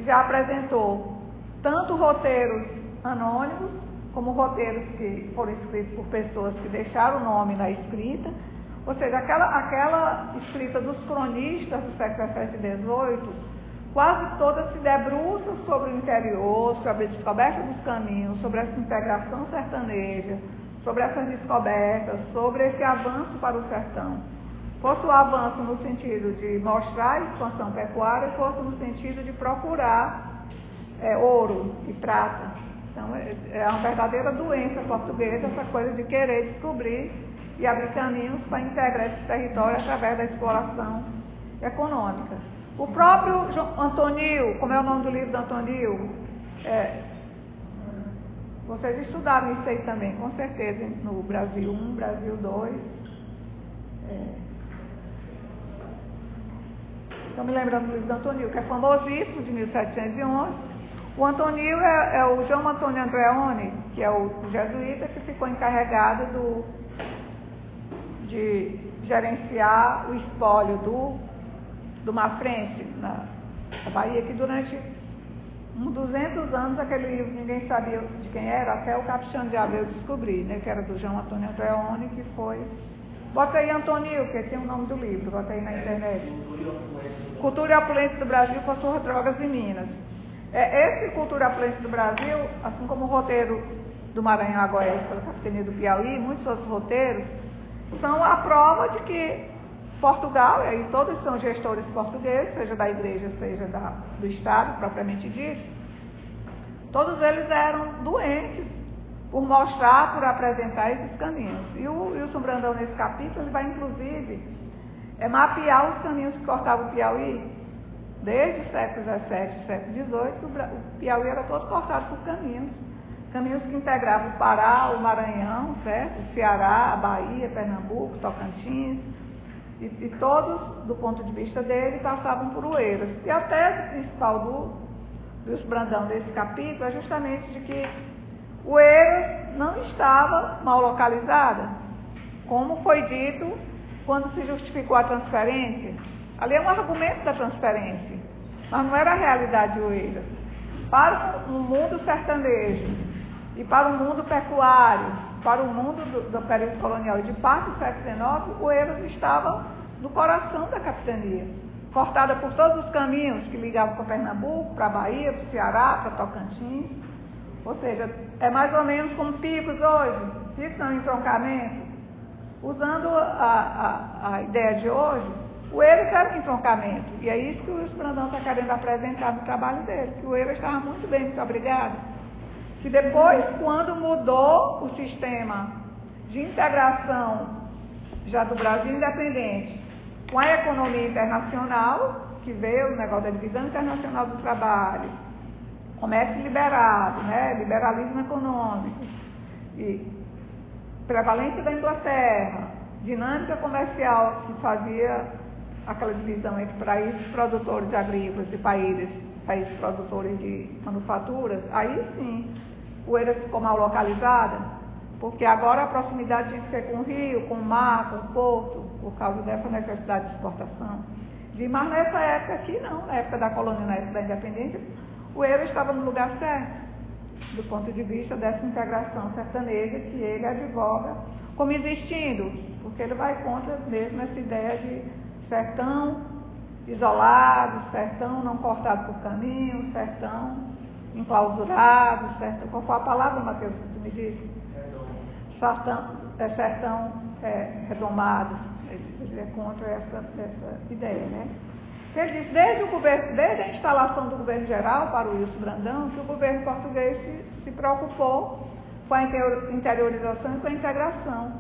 já apresentou tanto roteiros anônimos, como roteiros que foram escritos por pessoas que deixaram o nome na escrita, ou seja, aquela escrita dos cronistas do século XVII e XVIII, quase toda se debruça sobre o interior, sobre a descoberta dos caminhos, sobre essa integração sertaneja, sobre essas descobertas, sobre esse avanço para o sertão. Fosse o avanço no sentido de mostrar a expansão pecuária, fosse no sentido de procurar ouro e prata. Então, é uma verdadeira doença portuguesa, essa coisa de querer descobrir e abrir caminhos para integrar esse território através da exploração econômica. O próprio Antonil, como é o nome do livro do Antonil? Vocês estudaram isso aí também, com certeza, no Brasil 1, Brasil 2. Estou me lembrando do livro do Antonil, que é famosíssimo, de 1711. O Antonil é o João Antônio Andreoni, que é o jesuíta que ficou encarregado de gerenciar o espólio do Mafrense, na Bahia, que durante 200 anos aquele livro ninguém sabia de quem era, até o Capistrano de Abreu descobrir, né, que era do João Antônio Andreoni, que foi... Bota aí Antonil, que tem o nome do livro, bota aí na internet. Cultura e Opulência do Brasil, Pastor Drogas e Minas. Esse Cultura e Opulência do Brasil, assim como o roteiro do Maranhão a Goiás pela Capitania do Piauí, muitos outros roteiros, são a prova de que Portugal, e aí todos são gestores portugueses, seja da igreja, seja do Estado, propriamente dito, todos eles eram doentes por mostrar, por apresentar esses caminhos. E o Wilson Brandão, nesse capítulo, ele vai, inclusive, mapear os caminhos que cortavam o Piauí. Desde o século XVII, século XVIII, o Piauí era todo cortado por caminhos que integravam o Pará, o Maranhão, certo? O Ceará, a Bahia, Pernambuco, Tocantins, e todos, do ponto de vista dele, passavam por Oeiras. E a tese principal do Wilson Brandão desse capítulo é justamente de que Oeiras não estava mal localizada, como foi dito quando se justificou a transferência. Ali é um argumento da transferência, mas não era a realidade de Oeiras. Para o mundo sertanejo e para o mundo pecuário, para o mundo do período colonial e de parte do século XIX, Oeiras estava no coração da capitania, cortada por todos os caminhos que ligavam para Pernambuco, para a Bahia, para o Ceará, para Tocantins. Ou seja, é mais ou menos como picos hoje, picos são entroncamento. Usando a ideia de hoje, o Oeiras era um entroncamento, e é isso que o Wilson Brandão está querendo apresentar no trabalho dele, que o Oeiras estava muito bem, muito obrigado. Que depois, quando mudou o sistema de integração já do Brasil independente com a economia internacional, que veio o negócio da divisão internacional do trabalho, comércio liberado, né, liberalismo econômico, e prevalência da Inglaterra, dinâmica comercial que fazia aquela divisão entre países produtores agrícolas e países produtores de manufaturas, aí sim, Oeiras ficou mal localizada, porque agora a proximidade tinha que ser com o rio, com o mar, com o porto, por causa dessa necessidade de exportação. Mas nessa época aqui não, na época da colônia, na época da independência, o Oeiras estava no lugar certo, do ponto de vista dessa integração sertaneja que ele advoga como existindo, porque ele vai contra mesmo essa ideia de sertão isolado, sertão não cortado por caminho, sertão enclausurado, sertão, qual foi a palavra, Mateus, que tu me disse? Sertão redomado. Ele é contra essa ideia, né? Ele diz, desde a instalação do governo geral para o Wilson Brandão, que o governo português se preocupou com a interiorização e com a integração,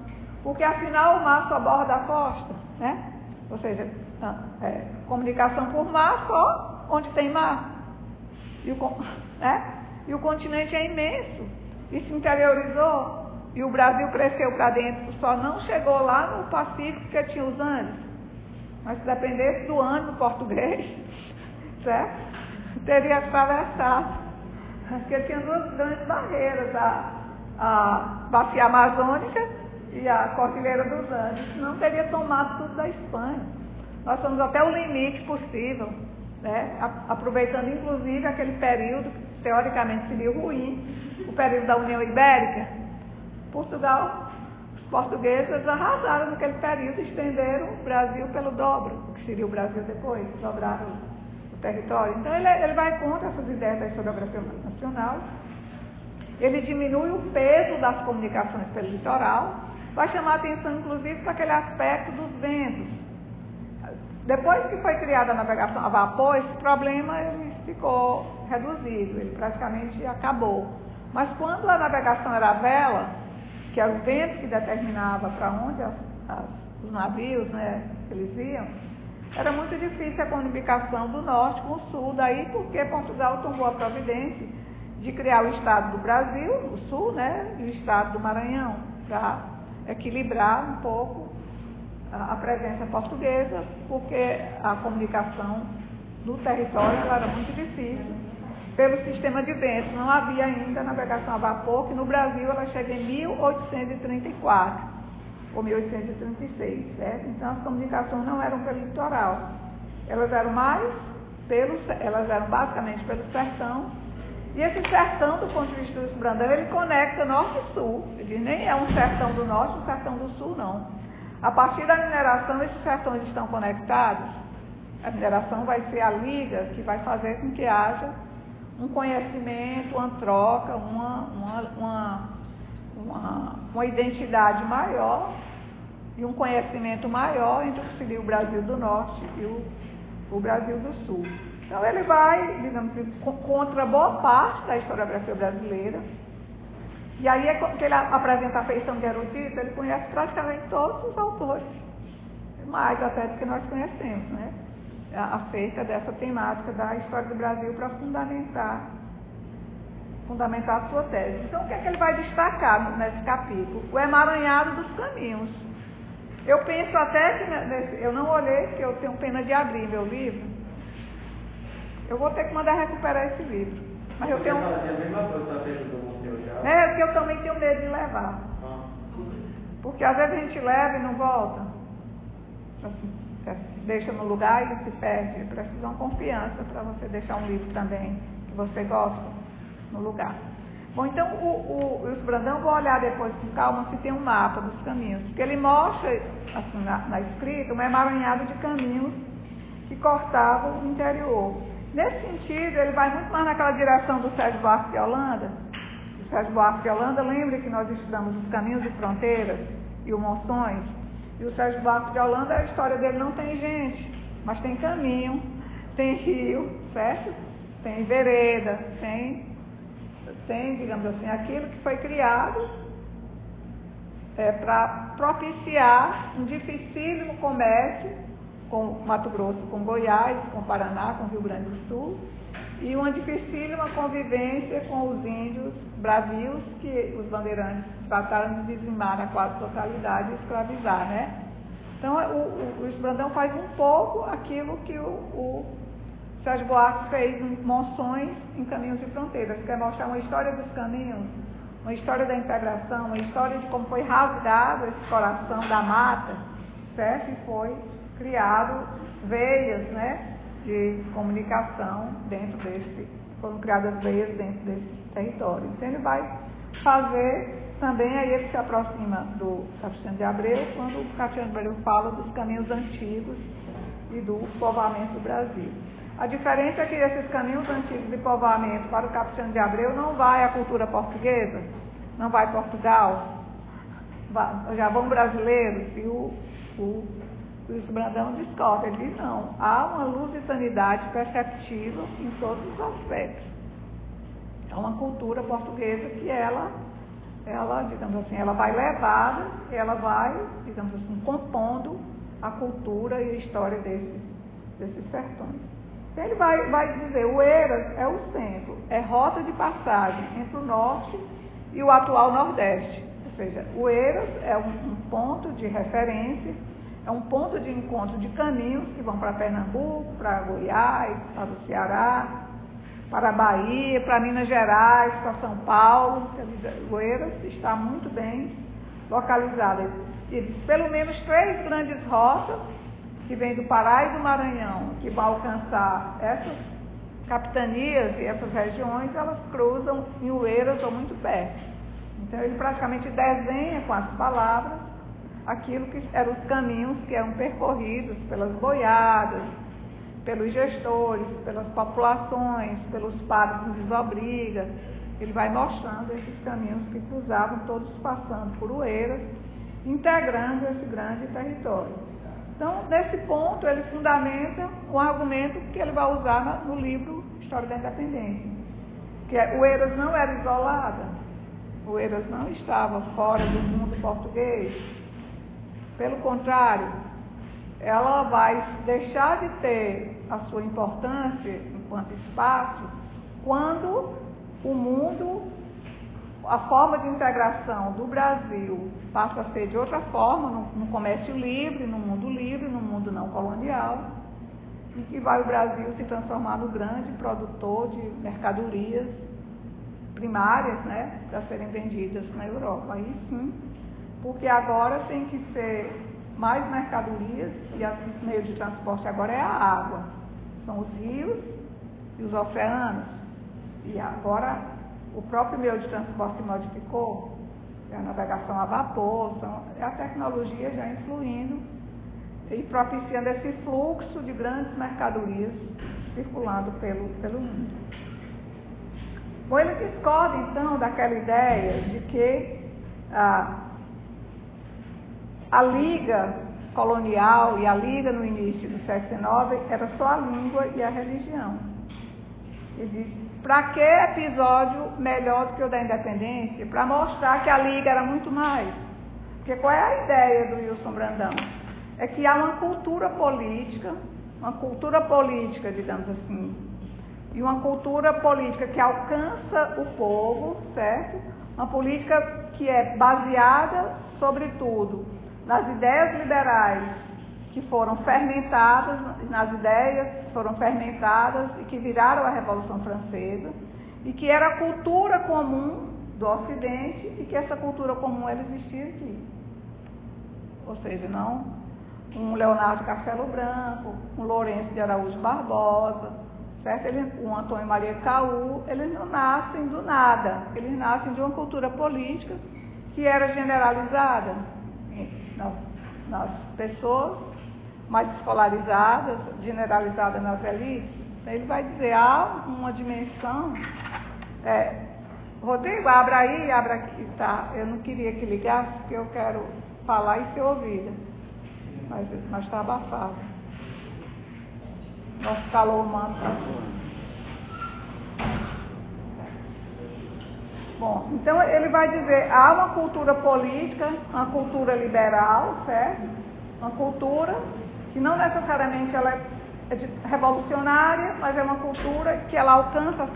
porque afinal o mar só borda a costa, né? Ou seja, comunicação por mar só onde tem mar. E o continente é imenso, e se interiorizou, e o Brasil cresceu para dentro, só não chegou lá no Pacífico porque tinha os Andes. Mas se dependesse do ânimo português, certo? Teria atravessado, porque tinha duas grandes barreiras, a bacia amazônica e a Cordilheira dos Andes, senão teria tomado tudo da Espanha. Nós somos até o limite possível, né? Aproveitando inclusive aquele período que teoricamente seria ruim, o período da União Ibérica. Portugal, os portugueses arrasaram naquele período, estenderam o Brasil pelo dobro, o que seria o Brasil depois, dobraram o território. Então ele vai contra essas ideias da historiografia nacional, ele diminui o peso das comunicações pelo litoral, vai chamar atenção inclusive para aquele aspecto dos ventos. Depois que foi criada a navegação a vapor, esse problema ele ficou reduzido, ele praticamente acabou. Mas quando a navegação era a vela, que era o vento que determinava para onde os navios, né, eles iam, era muito difícil a comunicação do norte com o sul, daí porque Portugal tomou a providência de criar o estado do Brasil, o sul, né, e o estado do Maranhão, para equilibrar um pouco a presença portuguesa, porque a comunicação no território ela era muito difícil pelo sistema de vento. Não havia ainda navegação a vapor, que no Brasil ela chega em 1834 ou 1836, certo? Então as comunicações não eram pelo litoral, elas eram basicamente pelo sertão. E esse sertão, do ponto de vista do Brandão, ele conecta norte e sul. Ele nem é um sertão do norte, um sertão do sul, não. A partir da mineração, esses sertões estão conectados. A mineração vai ser a liga que vai fazer com que haja um conhecimento, uma troca, uma identidade maior e um conhecimento maior entre o que seria o Brasil do Norte e o Brasil do Sul. Então ele vai, digamos assim, contra boa parte da historiografia brasileira. E aí é que ele apresenta a feição de erudito, ele conhece praticamente todos os autores, mais até do que nós conhecemos, né? Acerca dessa temática da história do Brasil para fundamentar a sua tese. Então, o que é que ele vai destacar nesse capítulo? O emaranhado dos caminhos. Eu penso até que, eu não olhei, porque eu tenho pena de abrir meu livro. Eu vou ter que mandar recuperar esse livro. Mas eu tenho... porque eu também tenho medo de levar. Porque às vezes a gente leva e não volta. Assim, deixa no lugar e se perde. Precisa de uma confiança para você deixar um livro também que você gosta no lugar. Bom, então o Wilson Brandão, vou olhar depois com calma se tem um mapa dos caminhos, porque ele mostra, assim, na escrita, um emaranhado de caminhos que cortavam o interior. Nesse sentido, ele vai muito mais naquela direção do Sérgio Buarque de Holanda. O Sérgio Buarque de Holanda, lembra que nós estudamos os caminhos de fronteiras e o Monções? E o Sérgio Buarque de Holanda, a história dele não tem gente, mas tem caminho, tem rio, certo? Tem vereda, tem, digamos assim, aquilo que foi criado para propiciar um dificílimo comércio com Mato Grosso, com Goiás, com Paraná, com Rio Grande do Sul, e uma dificílima convivência com os índios bravios que os bandeirantes trataram de dizimar na quase totalidade e escravizar, né? Então, o Brandão faz um pouco aquilo que o Sérgio Buarque fez em Monções, em Caminhos e Fronteiras, que é mostrar uma história dos caminhos, uma história da integração, uma história de como foi rasgado esse coração da mata, certo? E foi criado veias, né, de comunicação foram criadas veias dentro desse território. Então ele vai fazer também, aí ele se aproxima do Capistrano de Abreu, quando o Capistrano de Abreu fala dos caminhos antigos e do povoamento do Brasil. A diferença é que esses caminhos antigos de povoamento para o Capistrano de Abreu não vai à cultura portuguesa, não vai Portugal, já vão brasileiros, e o Wilson Brandão discorda, ele diz não, há uma lusitandade perceptível em todos os aspectos. É uma cultura portuguesa que ela, digamos assim, ela vai levada, ela vai, digamos assim, compondo a cultura e a história desses sertões. Então ele vai dizer, o Eiras é o centro, é rota de passagem entre o norte e o atual nordeste. Ou seja, o Eiras é um ponto de referência, é um ponto de encontro de caminhos que vão para Pernambuco, para Goiás, para o Ceará, para a Bahia, para Minas Gerais, para São Paulo. O Eiras está muito bem localizado. E pelo menos 3 grandes rotas que vêm do Pará e do Maranhão, que vão alcançar essas capitanias e essas regiões, elas cruzam em Oeiras ou muito perto. Então ele praticamente desenha com as palavras aquilo que eram os caminhos que eram percorridos pelas boiadas, pelos gestores, pelas populações, pelos padres em desobriga. Ele vai mostrando esses caminhos que cruzavam, todos passando por Oeiras, integrando esse grande território. Então, nesse ponto, ele fundamenta um argumento que ele vai usar no livro História da Independência, que é Oeiras não era isolada, Oeiras não estava fora do mundo português. Pelo contrário, ela vai deixar de ter a sua importância enquanto espaço quando o mundo, a forma de integração do Brasil passa a ser de outra forma, no comércio livre, no mundo não colonial, e que vai o Brasil se transformar no grande produtor de mercadorias primárias, né, para serem vendidas na Europa. Aí sim, porque agora tem que ser mais mercadorias, e o meio de transporte agora é a água. São os rios e os oceanos. E agora o próprio meio de transporte se modificou, é a navegação a vapor, é a tecnologia já influindo e propiciando esse fluxo de grandes mercadorias circulando pelo mundo. Bom, ele discorda então daquela ideia de que a liga colonial e a Liga no início do século XIX era só a língua e a religião. Ele disse, para que episódio melhor do que o da independência? Para mostrar que a Liga era muito mais. Porque qual é a ideia do Wilson Brandão? É que há uma cultura política, digamos assim, e uma cultura política que alcança o povo, certo? Uma política que é baseada, sobretudo, nas ideias liberais que foram fermentadas, e que viraram a Revolução Francesa, e que era a cultura comum do Ocidente, e que essa cultura comum ela existia aqui. Ou seja, não um Leonardo Castelo Branco, um Lourenço de Araújo Barbosa, certo? Um Antônio Maria Caú, eles não nascem do nada, eles nascem de uma cultura política que era generalizada nas pessoas mais escolarizadas, generalizada nas elites. Ele vai dizer, há uma dimensão... Rodrigo, abra aí, abra aqui, tá? Eu não queria que ligasse, porque eu quero falar e ser ouvida. Mas está abafado. Nosso calor humano está suando. Bom, então ele vai dizer, há uma cultura política, uma cultura liberal, certo? Uma cultura que não necessariamente ela é revolucionária, mas é uma cultura que ela alcança as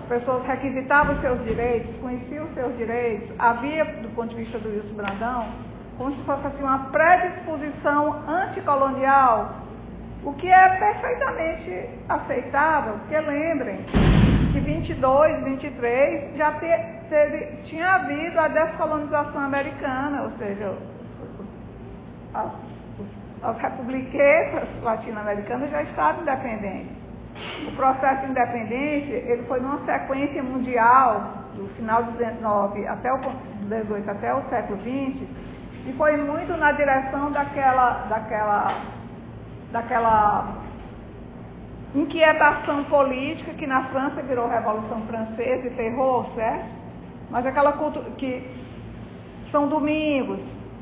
pessoas requisitavam os seus direitos, conheciam os seus direitos, havia, do ponto de vista do Wilson Brandão, como se fosse assim, uma predisposição anticolonial, o que é perfeitamente aceitável, porque lembrem que 22, 23 já tinha havido a descolonização americana, ou seja, as republiquetas latino-americanas já estavam independentes. O processo de independência, ele foi numa sequência mundial, do final do 19 até o 18 até o século 20, e foi muito na direção daquela inquietação política que na França virou Revolução Francesa e ferrou, certo? Mas aquela cultura que São Domingos,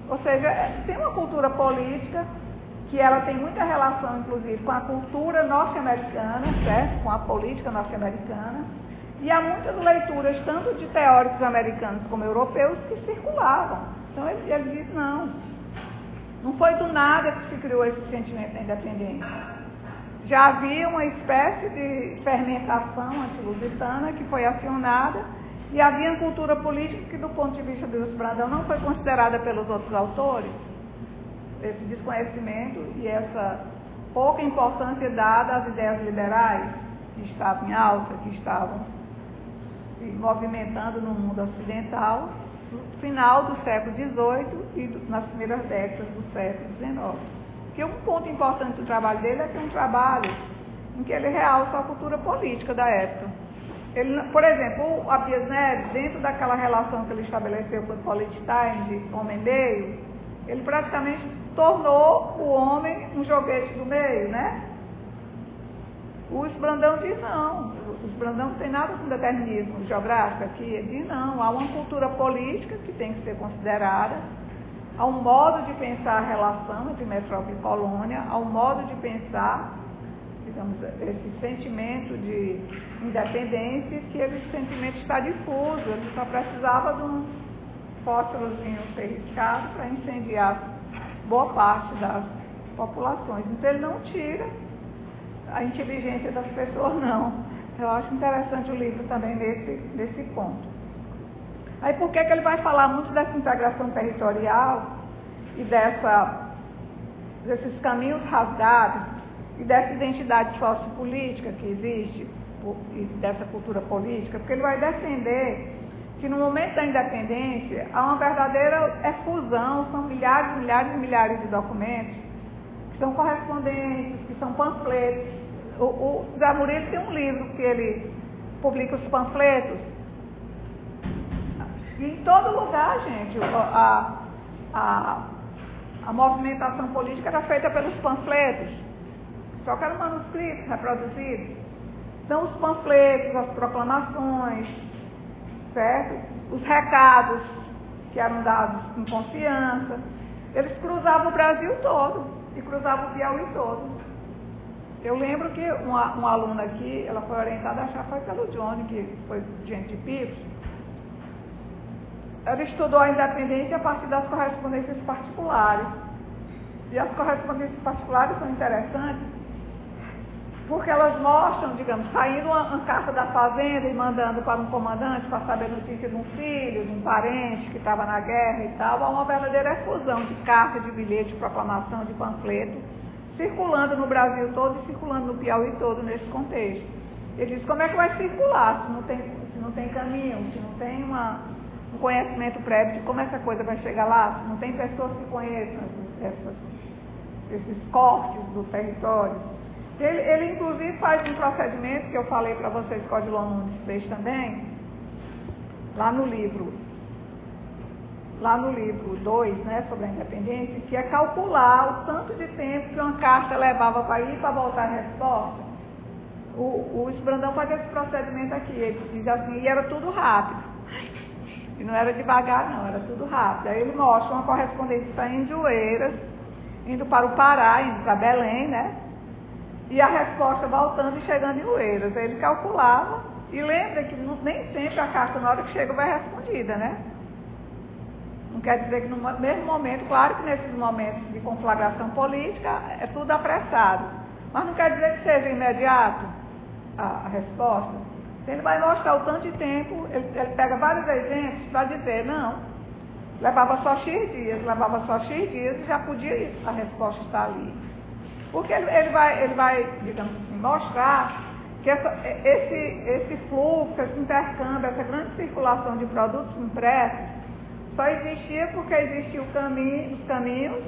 ou seja, tem uma cultura política que ela tem muita relação, inclusive, com a cultura norte-americana, certo? Com a política norte-americana, e há muitas leituras, tanto de teóricos americanos como europeus, que circulavam. Então ele diz, não foi do nada que se criou esse sentimento da independência. Já havia uma espécie de fermentação antilusitana que foi acionada, e havia uma cultura política que, do ponto de vista do Wilson Brandão, não foi considerada pelos outros autores. Esse desconhecimento e essa pouca importância dada às ideias liberais que estavam em alta, que estavam se movimentando no mundo ocidental no final do século XVIII e nas primeiras décadas do século XIX. Porque um ponto importante do trabalho dele é que é um trabalho em que ele realça a cultura política da época. Ele, por exemplo, o Abdias Neves, dentro daquela relação que ele estabeleceu com o Politzstein de homem-meio, ele praticamente tornou o homem um joguete do meio, né? O Wilson Brandão diz não. O Wilson Brandão não tem nada com determinismo geográfico aqui. Ele diz não. Há uma cultura política que tem que ser considerada, há um modo de pensar a relação entre metrópole e colônia, há um modo de pensar, digamos, esse sentimento de independência, que esse sentimento está difuso. Ele só precisava de um fósforozinho ser riscado para incendiar boa parte das populações. Então ele não tira a inteligência das pessoas, não. Eu acho interessante o livro também nesse ponto. Aí por que ele vai falar muito dessa integração territorial e desses caminhos rasgados e dessa identidade sociopolítica que existe e dessa cultura política? Porque ele vai defender que no momento da independência há uma verdadeira efusão, são milhares, milhares e milhares de documentos, que são correspondências, que são panfletos. O Zé Murilo tem um livro que ele publica os panfletos, e em todo lugar, gente, a movimentação política era feita pelos panfletos, só que eram manuscritos reproduzidos. Então os panfletos, as proclamações, certo? Os recados que eram dados em confiança. eles cruzavam o Brasil todo e cruzavam o Piauí todo. Eu lembro que uma aluna aqui, ela foi orientada, acho que foi pelo Johnny, que foi gente de Picos. Ela estudou a independência a partir das correspondências particulares. E as correspondências particulares são interessantes porque elas mostram, digamos, saindo uma carta da fazenda e mandando para um comandante para saber notícia de um filho, de um parente que estava na guerra e tal, há uma verdadeira efusão de carta, de bilhete, de proclamação, de panfleto, circulando no Brasil todo e circulando no Piauí todo nesse contexto. Ele diz, como é que vai circular se não tem caminho, se não tem um conhecimento prévio de como essa coisa vai chegar lá, se não tem pessoas que conheçam esses cortes do território. Ele inclusive faz um procedimento que eu falei para vocês que o Odilon Nunes fez também, lá no livro 2, né, sobre a independência, que é calcular o tanto de tempo que uma carta levava para ir para voltar a resposta. O Wilson Brandão faz esse procedimento aqui, ele diz assim, e era tudo rápido. E não era devagar não, era tudo rápido. Aí ele mostra uma correspondência saindo de Oeiras, indo para o Pará, indo para Belém, né? E a resposta voltando e chegando em Oeiras. Aí ele calculava, e lembra que nem sempre a carta, na hora que chega, vai respondida, né? Não quer dizer que no mesmo momento, claro que nesses momentos de conflagração política, é tudo apressado. Mas não quer dizer que seja imediato a resposta. Então, ele vai mostrar o tanto de tempo, ele pega vários exemplos para dizer, não, levava só X dias e já podia a resposta estar ali. Porque ele vai, digamos assim, mostrar que esse fluxo, esse intercâmbio, essa grande circulação de produtos impressos só existia porque existia os caminhos,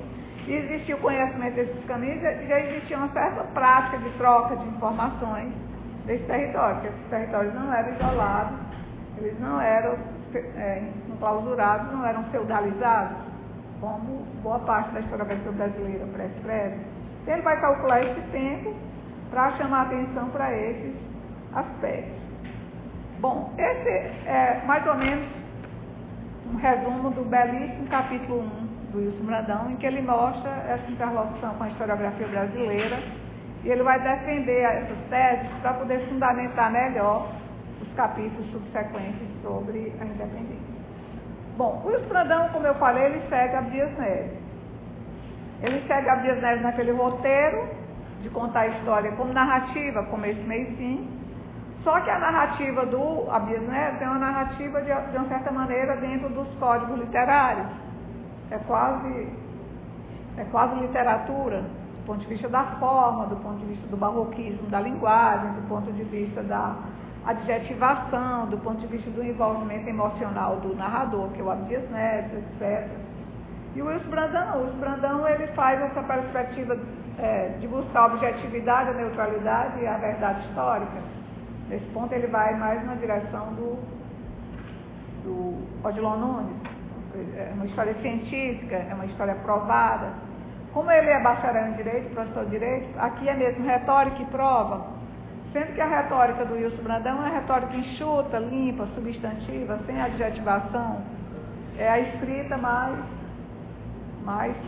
e existia o conhecimento desses caminhos, e já existia uma certa prática de troca de informações desse território, porque esses territórios não eram isolados, eles não eram enclausurados, não eram feudalizados, como boa parte da historiografia brasileira prescreve. Então, ele vai calcular esse tempo para chamar atenção para esses aspectos. Bom, esse é mais ou menos um resumo do belíssimo capítulo 1 do Wilson Brandão, em que ele mostra essa interlocução com a historiografia brasileira, e ele vai defender essas teses para poder fundamentar melhor os capítulos subsequentes sobre a independência. Bom, o Wilson Brandão, como eu falei, ele segue Abdias Neves. Ele segue Abdias Neves naquele roteiro de contar a história como narrativa, começo, meio e fim. Só que a narrativa do Abdias Neves é uma narrativa, de uma certa maneira, dentro dos códigos literários. É quase literatura, do ponto de vista da forma, do ponto de vista do barroquismo da linguagem, do ponto de vista da adjetivação, do ponto de vista do envolvimento emocional do narrador, que é o Abdias Neves, etc. E o Wilson Brandão, ele faz essa perspectiva de buscar a objetividade, a neutralidade e a verdade histórica. Nesse ponto ele vai mais na direção do Odilon Nunes. É uma história científica, é uma história provada. Como ele é bacharel em Direito, professor de Direito, aqui é mesmo retórica e prova, sendo que a retórica do Wilson Brandão é uma retórica enxuta, limpa, substantiva, sem adjetivação. É a escrita mais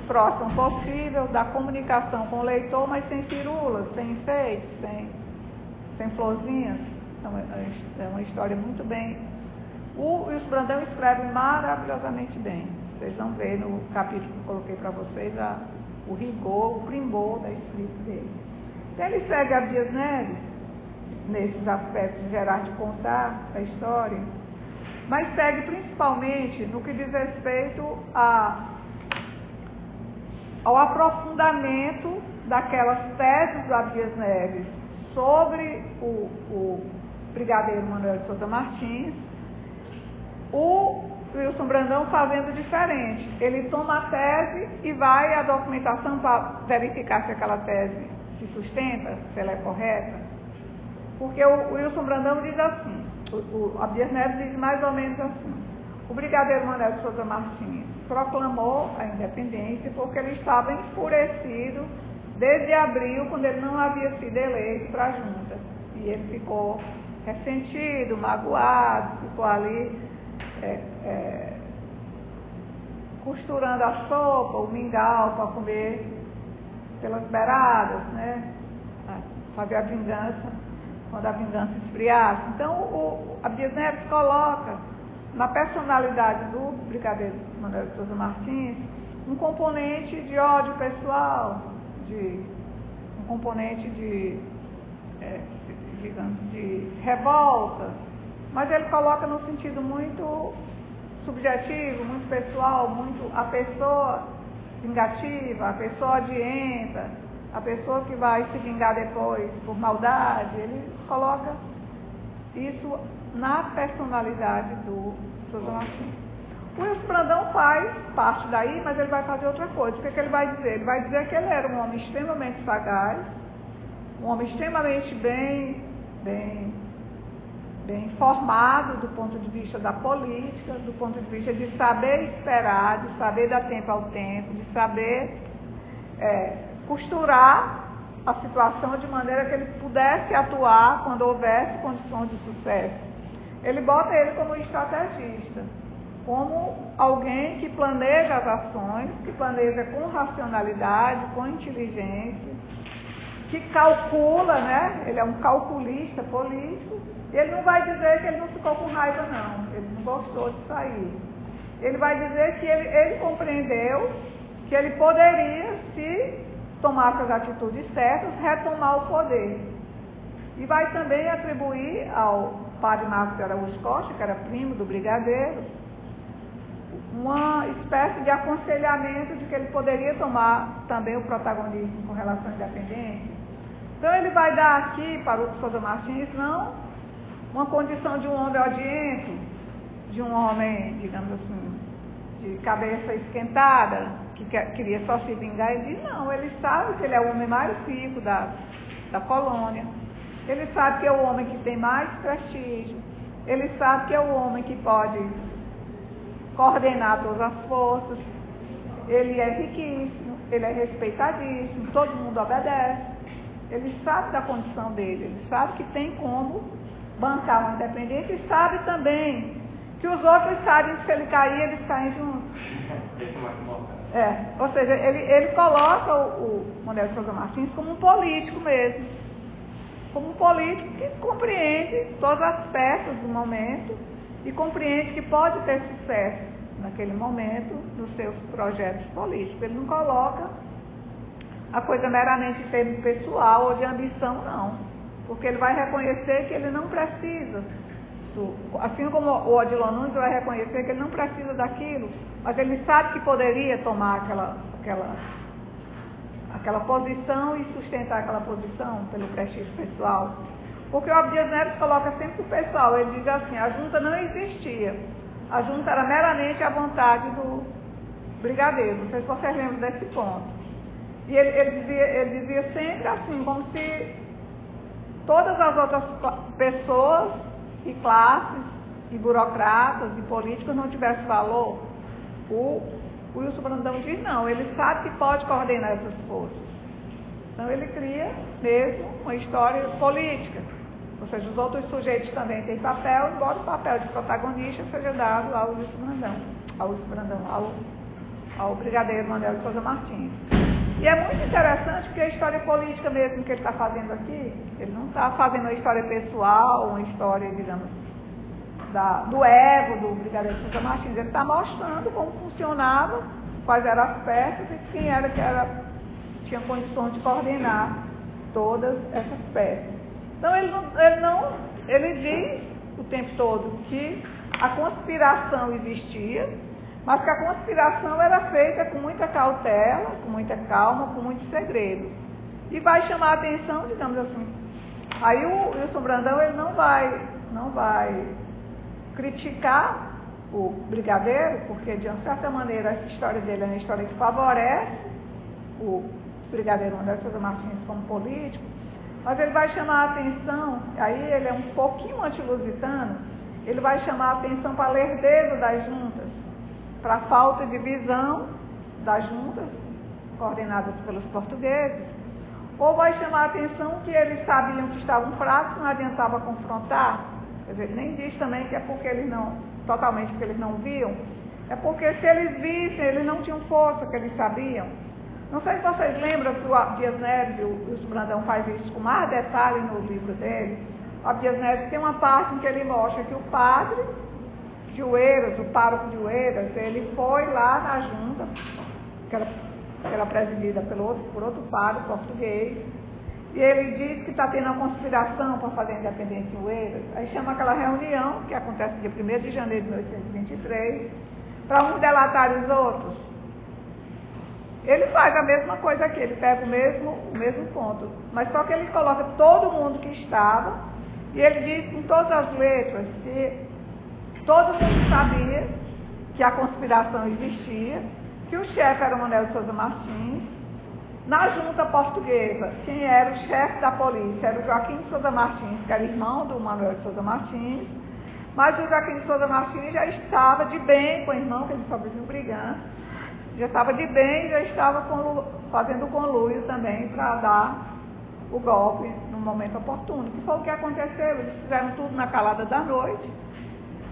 próxima possível da comunicação com o leitor, mas sem firulas, sem enfeites, sem florzinhas. É uma história muito bem. O Wilson Brandão escreve maravilhosamente bem. Vocês vão ver no capítulo que eu coloquei para vocês o rigor, o primor da escrita dele. Então ele segue Abdias Neves nesses aspectos gerais de contar a história, mas segue principalmente no que diz respeito ao aprofundamento daquelas teses do Abdias Neves sobre o brigadeiro Manuel de Souza Martins. O Wilson Brandão fazendo diferente. Ele toma a tese e vai à documentação para verificar se aquela tese se sustenta, se ela é correta. Porque o Wilson Brandão diz assim, o Abdias Neves diz mais ou menos assim: o brigadeiro Manuel de Souza Martins proclamou a independência porque ele estava enfurecido desde abril, quando ele não havia sido eleito para a junta. E ele ficou ressentido, magoado, ficou ali costurando a sopa, o mingau para comer pelas beiradas, né? Fazer a vingança, quando a vingança esfriasse. Então, Abdias Neves coloca na personalidade do Brigadeiro Manuel de Souza Martins um componente de ódio pessoal, um componente digamos, de revolta, mas ele coloca no sentido muito subjetivo, muito pessoal, muito a pessoa vingativa, a pessoa odienta, a pessoa que vai se vingar depois por maldade. Ele coloca isso na personalidade do Souza Martins. O Wilson Brandão faz parte daí, mas ele vai fazer outra coisa. O que ele vai dizer? Ele vai dizer que ele era um homem extremamente sagaz, um homem extremamente bem formado do ponto de vista da política, do ponto de vista de saber esperar, de saber dar tempo ao tempo, de saber costurar a situação de maneira que ele pudesse atuar quando houvesse condições de sucesso. Ele bota ele como estrategista, como alguém que planeja as ações, que planeja com racionalidade, com inteligência, que calcula, né? Ele é um calculista político. Ele não vai dizer que ele não ficou com raiva, não. Ele não gostou de sair. Ele vai dizer que ele compreendeu que ele poderia, se tomasse as atitudes certas, retomar o poder. E vai também atribuir ao padre Marcos de Araújo Costa, que era primo do Brigadeiro, uma espécie de aconselhamento de que ele poderia tomar também o protagonismo com relação à independência. Então ele vai dar aqui para o Souza Martins, não uma condição de um homem odiento, de um homem, digamos assim, de cabeça esquentada, que queria só se vingar. Ele diz, não, ele sabe que ele é o homem mais rico da colônia, ele sabe que é o homem que tem mais prestígio, ele sabe que é o homem que pode coordenar todas as forças, ele é riquíssimo, ele é respeitadíssimo, todo mundo obedece, ele sabe da condição dele, ele sabe que tem como bancar uma independência e sabe também que os outros sabem que se ele cair, eles caem juntos. Ou seja, ele coloca o Manuel de Souza Martins como um político mesmo, como um político que compreende todas as peças do momento e compreende que pode ter sucesso naquele momento nos seus projetos políticos. Ele não coloca a coisa meramente em termos pessoal ou de ambição, não. Porque ele vai reconhecer que ele não precisa, assim como o Odilon Nunes vai reconhecer que ele não precisa daquilo, mas ele sabe que poderia tomar aquela posição e sustentar aquela posição pelo prestígio pessoal. Porque o Abdias Neves coloca sempre o pessoal, ele diz assim, a junta não existia, a junta era meramente a vontade do Brigadeiro, não sei se vocês lembram desse ponto. E ele dizia sempre assim, como se todas as outras pessoas e classes e burocratas e políticos não tivessem valor. O Wilson Brandão diz não, ele sabe que pode coordenar essas forças. Então ele cria mesmo uma história política. Ou seja, os outros sujeitos também têm papel, embora o papel de protagonista seja dado ao Wilson Brandão, ao Brigadeiro Manuel de Souza Martins. E é muito interessante porque a história política mesmo que ele está fazendo aqui, ele não está fazendo uma história pessoal, uma história, digamos, do ego do Brigadeiro Souza Martins. Ele está mostrando como funcionava, quais eram as peças e quem era que tinha condições de coordenar todas essas peças. Então ele diz o tempo todo que a conspiração existia, mas que a conspiração era feita com muita cautela, com muita calma, com muito segredo. E vai chamar a atenção, digamos assim. Aí o Wilson Brandão ele não vai criticar o Brigadeiro, porque de uma certa maneira essa história dele é uma história que favorece o Brigadeiro Manuel de Souza Martins como político, mas ele vai chamar a atenção, aí ele é um pouquinho antilusitano, ele vai chamar a atenção para a lerdeza das juntas, para a falta de visão das juntas, coordenadas pelos portugueses, ou vai chamar a atenção que eles sabiam que estavam fracos, não adiantava confrontar, quer dizer, ele nem diz também que é porque eles não, totalmente porque eles não viam, É porque se eles vissem, eles não tinham força, que eles sabiam. Não sei se vocês lembram que o Abdias Neves, o Brandão faz isso com mais detalhe no livro dele. O Abdias Neves tem uma parte em que ele mostra que o padre de Oeiras, o pároco de Oeiras, ele foi lá na junta, que era presidida por outro padre português, e ele diz que está tendo uma conspiração para fazer a independência em Oeiras. Aí chama aquela reunião, que acontece dia 1º de janeiro de 1823, para uns delatarem os outros. Ele faz a mesma coisa aqui, ele pega o mesmo ponto, mas só que ele coloca todo mundo que estava, e ele diz com todas as letras que todo mundo sabia que a conspiração existia, que o chefe era o Manuel de Sousa Martins. Na junta portuguesa, quem era o chefe da polícia era o Joaquim de Sousa Martins, que era irmão do Manuel de Sousa Martins, mas o Joaquim de Sousa Martins já estava de bem com o irmão, que eles só viviam brigando, já estava de bem, já estava fazendo conluio também para dar o golpe no momento oportuno, que foi o que aconteceu. Eles fizeram tudo na calada da noite,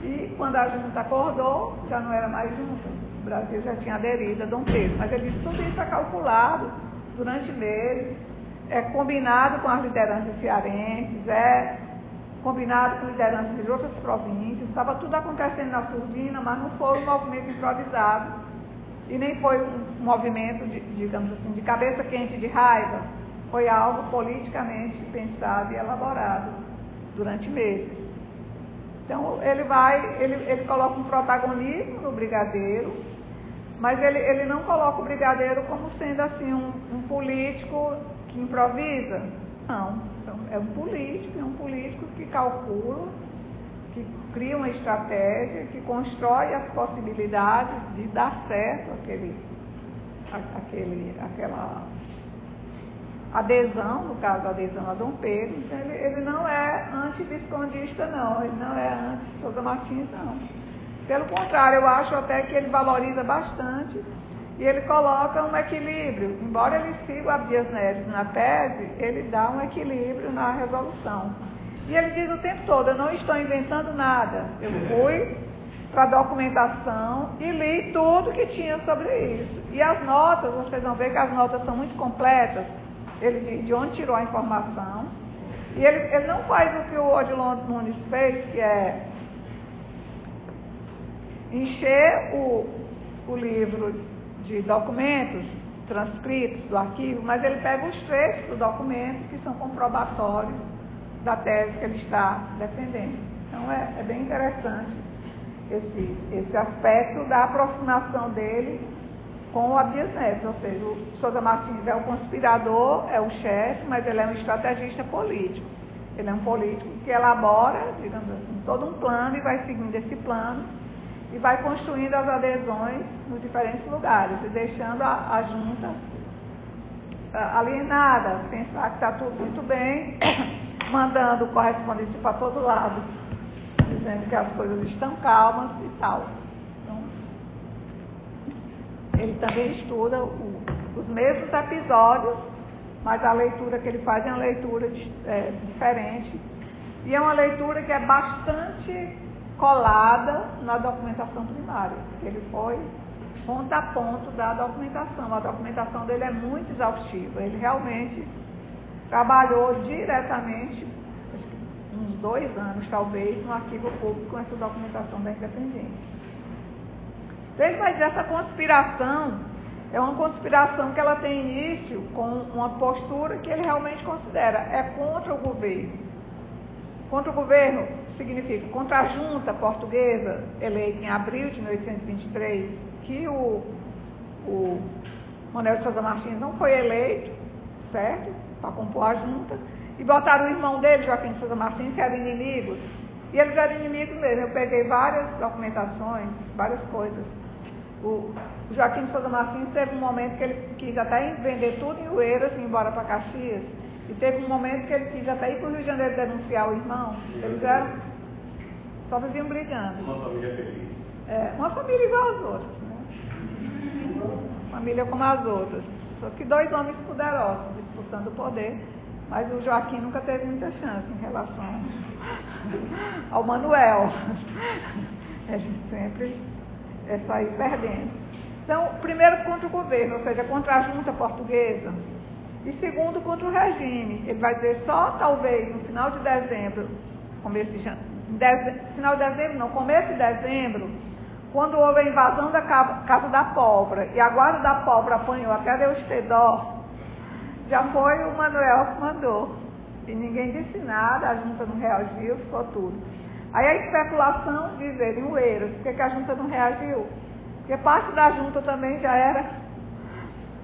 e quando a junta acordou, já não era mais junta. O Brasil já tinha aderido a Dom Pedro, mas ele disse tudo isso é calculado durante meses, é combinado com as lideranças cearenses, é combinado com lideranças de outras províncias, estava tudo acontecendo na surdina, mas não foi um movimento improvisado, e nem foi um movimento, digamos assim, de cabeça quente, de raiva, foi algo politicamente pensado e elaborado durante meses. Então ele coloca um protagonismo no brigadeiro, mas ele não coloca o brigadeiro como sendo assim um político que improvisa. Não, então, é um político que calcula, que cria uma estratégia, que constrói as possibilidades de dar certo aquela adesão, no caso a adesão a Dom Pedro. Então, ele não é anti-viscondista, não, ele não é anti-Sousa Martins, não. Pelo contrário, eu acho até que ele valoriza bastante e ele coloca um equilíbrio. Embora ele siga o Abdias Neves na tese, ele dá um equilíbrio na resolução. E ele diz o tempo todo, eu não estou inventando nada. Eu fui para a documentação e li tudo que tinha sobre isso. E as notas, vocês vão ver que as notas são muito completas. Ele diz de onde tirou a informação. E ele não faz o que o Odilon Nunes fez, que é encher o livro de documentos transcritos do arquivo, mas ele pega os trechos do documento que são comprobatórios da tese que ele está defendendo. Então é bem interessante esse aspecto da aproximação dele com o Abdias Neves, ou seja, o Sousa Martins é o conspirador, é o chefe, mas ele é um estrategista político. Ele é um político que elabora, digamos assim, todo um plano e vai seguindo esse plano e vai construindo as adesões nos diferentes lugares e deixando a junta alienada, pensar que está tudo muito bem, mandando correspondência para todo lado, dizendo que as coisas estão calmas e tal. Então, ele também estuda os mesmos episódios, mas a leitura que ele faz é uma leitura diferente, e é uma leitura que é bastante colada na documentação primária, porque ele foi ponto a ponto da documentação. A documentação dele é muito exaustiva, ele realmente trabalhou diretamente, acho que uns 2 anos talvez, no arquivo público com essa documentação da independência. Então ele vai dizer, essa conspiração é uma conspiração que ela tem início com uma postura que ele realmente considera, é contra o governo. Contra o governo significa contra a junta portuguesa eleita em abril de 1823, que o Manuel de Sousa Martins não foi eleito, certo? Para compor a junta, e botaram o irmão dele, Joaquim de Sousa Martins, que eram inimigos, e eles eram inimigos mesmo. Eu peguei várias documentações, várias coisas. O Joaquim de Sousa Martins teve um momento que ele quis até vender tudo em Oeiras e ir embora para Caxias. E teve um momento que ele quis até ir para o Rio de Janeiro denunciar o irmão. Eles só viviam brigando. Uma família feliz. Uma família igual às outras, né? Família como as outras. Só que 2 homens poderosos disputando o poder, mas o Joaquim nunca teve muita chance em relação ao Manuel. A gente sempre sair perdendo. Então, primeiro contra o governo, ou seja, contra a junta portuguesa, e segundo contra o regime. Ele vai dizer só talvez no final de dezembro, começo de dezembro, quando houve a invasão da Casa da Pólvora e a guarda da Pólvora apanhou até Deus ter dó, já foi o Manuel que mandou. E ninguém disse nada, a junta não reagiu, ficou tudo. Aí a especulação diz ele, em Oeiras, por que a junta não reagiu? Porque parte da junta também já era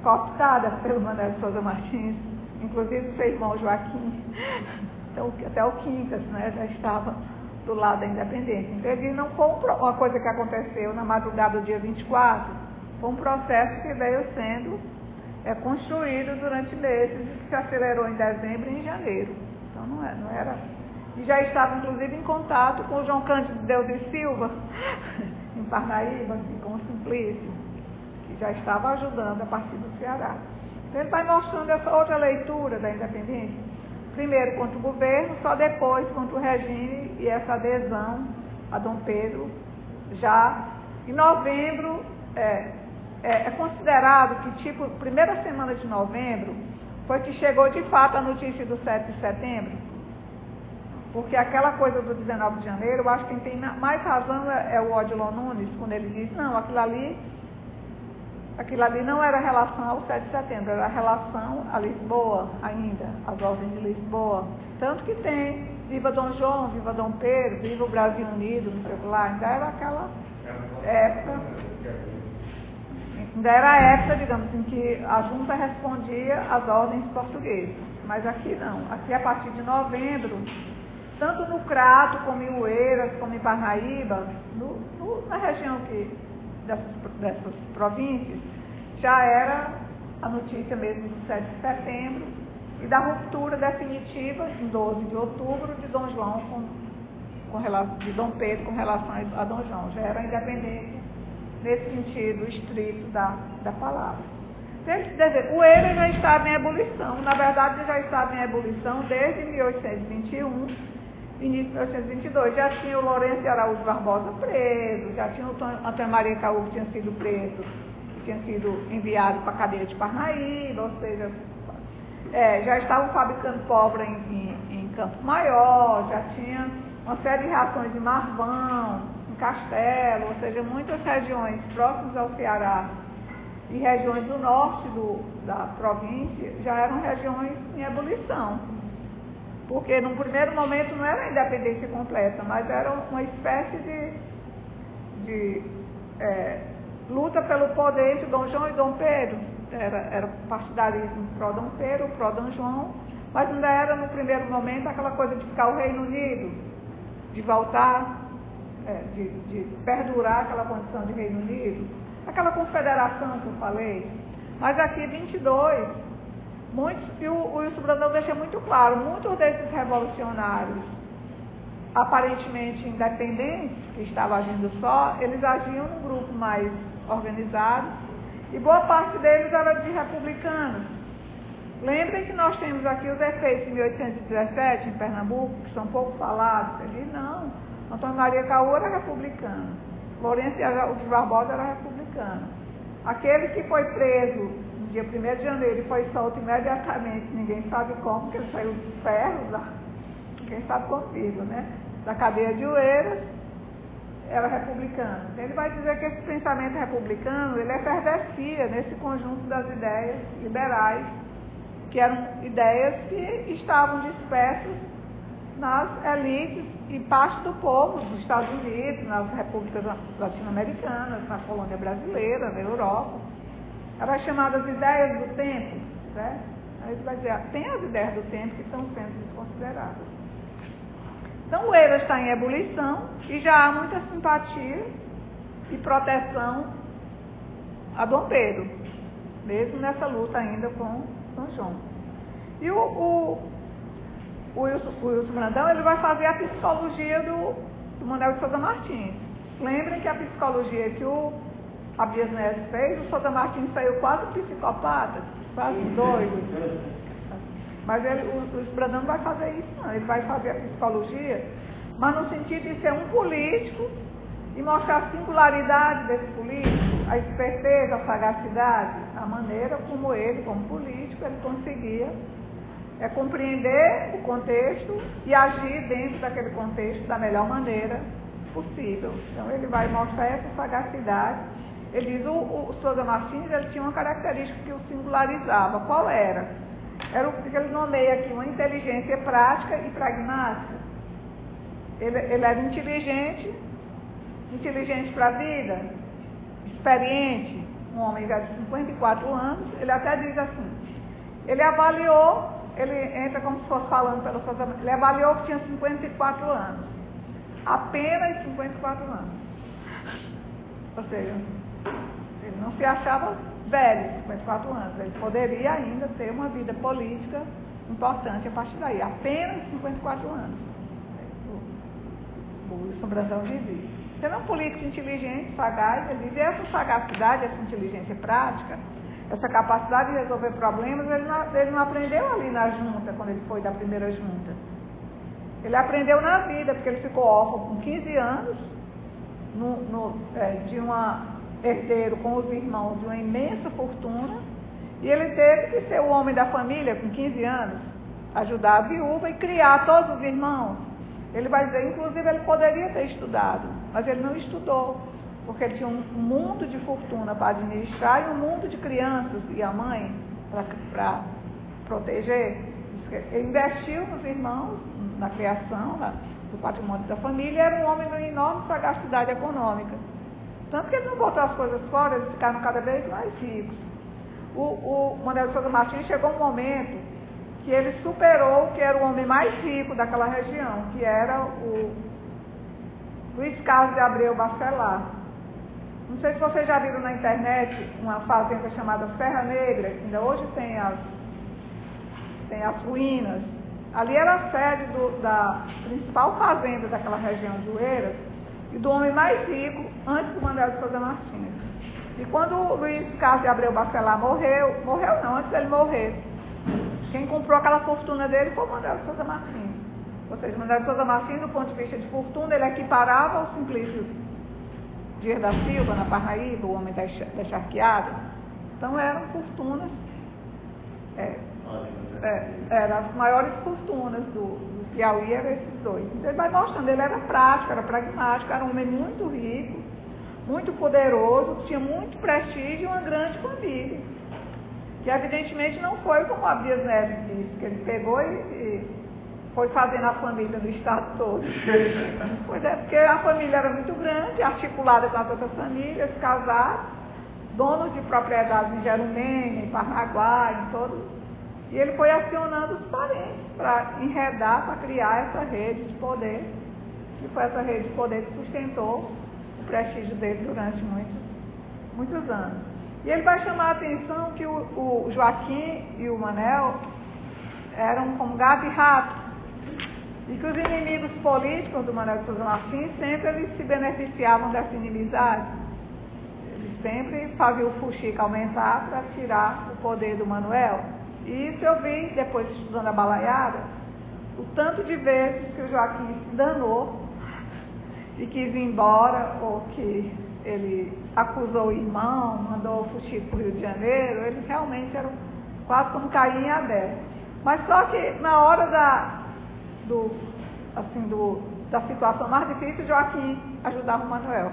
cooptada pelo Manuel de Souza Martins, inclusive o seu irmão Joaquim, então, até o Quincas, né, já estava do lado da independência. Então ele não foi uma coisa que aconteceu na madrugada do dia 24, foi um processo que veio sendo construído durante meses e que se acelerou em dezembro e em janeiro. Então não era. E já estava inclusive em contato com o João Cândido Deus e Silva, em Parnaíba, com o Simplício, que já estava ajudando a partir do Ceará. Então ele vai mostrando essa outra leitura da independência. Primeiro contra o governo, só depois contra o regime e essa adesão a Dom Pedro. Já em novembro, é considerado que, primeira semana de novembro, foi que chegou de fato a notícia do 7 de setembro. Porque aquela coisa do 19 de janeiro, eu acho que quem tem mais razão é o Odilon Nunes, quando ele diz, não, aquilo ali não era relação ao 7 de setembro, era relação a Lisboa ainda, às ordens de Lisboa. Tanto que tem Viva Dom João, Viva Dom Pedro, Viva o Brasil Unido, não sei o que lá, ainda era aquela época, digamos, em que a junta respondia às ordens portuguesas. Mas aqui não, aqui a partir de novembro, tanto no Crato, como em Oeiras, como em Parnaíba, na região dessas províncias, já era a notícia mesmo do 7 de setembro e da ruptura definitiva, em 12 de outubro, de Dom João de Dom Pedro com relação a Dom João. Já era a independência nesse sentido estrito da palavra. Quer dizer, o Oeiras já estava em ebulição, na verdade já estava em ebulição desde 1821, início de 1822, já tinha o Lourenço Araújo Barbosa preso, já tinha o Antônio Maria Caú que tinha sido preso, tinha sido enviado para a cadeia de Parnaíba, ou seja, já estavam fabricando pólvora em Campo Maior, já tinha uma série de reações em Marvão, em Castelo, ou seja, muitas regiões próximas ao Ceará e regiões do norte da província já eram regiões em ebulição. Porque num primeiro momento não era a independência completa, mas era uma espécie de luta pelo poder entre Dom João e Dom Pedro. Era partidarismo pró-Dom Pedro, pró-Dom João, mas ainda era no primeiro momento aquela coisa de ficar o Reino Unido, de voltar, de perdurar aquela condição de Reino Unido, aquela confederação que eu falei. Mas aqui 22, e o Wilson Brandão deixa muito claro, muitos desses revolucionários aparentemente independentes, que estavam agindo só, eles agiam num grupo mais organizado, e boa parte deles era de republicanos. Lembrem que nós temos aqui os efeitos de 1817 em Pernambuco, que são pouco falados. Ele não, Antônio Maria Caú era republicano, Lourenço de Barbosa era republicano. Aquele que foi preso no dia 1º de janeiro e foi solto imediatamente, ninguém sabe como, porque ele saiu dos ferros lá, quem sabe comigo, né? Da cadeia de Oeiras, era republicano. Ele vai dizer que esse pensamento republicano, ele efervescia nesse conjunto das ideias liberais, que eram ideias que estavam dispersas nas elites e parte do povo dos Estados Unidos, nas repúblicas latino-americanas, na colônia brasileira, na Europa. Eram chamadas ideias do tempo, né? Aí ele vai dizer, tem as ideias do tempo que estão sendo desconsideradas. Então o Oeiras está em ebulição e já há muita simpatia e proteção a Dom Pedro, mesmo nessa luta ainda com Dom João. E o Wilson Brandão, ele vai fazer a psicologia do Manuel de Souza Martins. Lembrem que a psicologia que o Abdias Neves fez, o Souza Martins saiu quase psicopata, quase doido. Mas o Brandão não vai fazer isso, não. Ele vai fazer a psicologia, mas no sentido de ser um político e mostrar a singularidade desse político, a esperteza, a sagacidade, a maneira como ele, como político, ele conseguia compreender o contexto e agir dentro daquele contexto da melhor maneira possível. Então ele vai mostrar essa sagacidade. Ele diz, o Sousa Martins, ele tinha uma característica que o singularizava. Qual era? Era o que ele nomeia aqui, uma inteligência prática e pragmática. Ele era inteligente para a vida, experiente, um homem já de 54 anos, ele até diz assim, ele avaliou, ele entra como se fosse falando pelo Sousa Martins, ele avaliou que tinha 54 anos, apenas 54 anos. Ou seja, ele não se achava velho, 54 anos, ele poderia ainda ter uma vida política importante a partir daí, apenas 54 anos. O Wilson Brandão dizia. Você é um político inteligente, sagaz, ele diz, essa sagacidade, essa inteligência prática, essa capacidade de resolver problemas, ele não aprendeu ali na junta, quando ele foi da primeira junta. Ele aprendeu na vida, porque ele ficou órfão com 15 anos, de uma herdeiro com os irmãos de uma imensa fortuna, e ele teve que ser o homem da família com 15 anos, ajudar a viúva e criar todos os irmãos. Ele vai dizer, inclusive, ele poderia ter estudado, mas ele não estudou, porque ele tinha um mundo de fortuna para administrar e um mundo de crianças e a mãe para proteger. Ele investiu nos irmãos, na criação do patrimônio da família, e era um homem de uma enorme sagacidade econômica. Tanto que ele não botou as coisas fora, eles ficaram cada vez mais ricos. O Manuel de Sousa Martins chegou um momento que ele superou o que era o homem mais rico daquela região, que era o Luiz Carlos de Abreu Bacelar. Não sei se vocês já viram na internet uma fazenda chamada Serra Negra, que ainda hoje tem as ruínas. Ali era a sede da principal fazenda daquela região de Oeiras e do homem mais rico antes do Manuel de Sousa Martins. E quando o Luiz Carlos de Abreu Bacelar morreu não, antes dele morrer, quem comprou aquela fortuna dele foi o Manuel de Sousa Martins. Ou seja, o Manuel de Sousa Martins, do ponto de vista de fortuna, ele equiparava ao Simplício Dias da Silva, na Parnaíba, o homem da charqueada. Então eram fortunas, eram as maiores fortunas do Piauí, eram esses dois. Então ele vai mostrando, ele era prático, era pragmático, era um homem muito rico, muito poderoso, tinha muito prestígio e uma grande família. Que evidentemente não foi como a Bias Neves disse, que ele pegou e foi fazendo a família do estado todo. Pois é, porque a família era muito grande, articulada com as outras famílias, casados, donos de propriedades em Jerumene, em Parnaguá, em todos. E ele foi acionando os parentes para enredar, para criar essa rede de poder. E foi essa rede de poder que sustentou o prestígio dele durante muitos anos. E ele vai chamar a atenção que o Joaquim e o Manel eram como gato e rato. E que os inimigos políticos do Manuel de Sousa Martins sempre eles se beneficiavam dessa inimizade. Eles sempre faziam o fuxico aumentar para tirar o poder do Manuel. E isso eu vi, depois estudando a balaiada, o tanto de vezes que o Joaquim se danou e quis ir embora, ou que ele acusou o irmão, mandou o fuxico para o Rio de Janeiro. Eles realmente eram quase como Caim e Abel. Mas só que na hora da situação mais difícil, Joaquim ajudava o Manuel.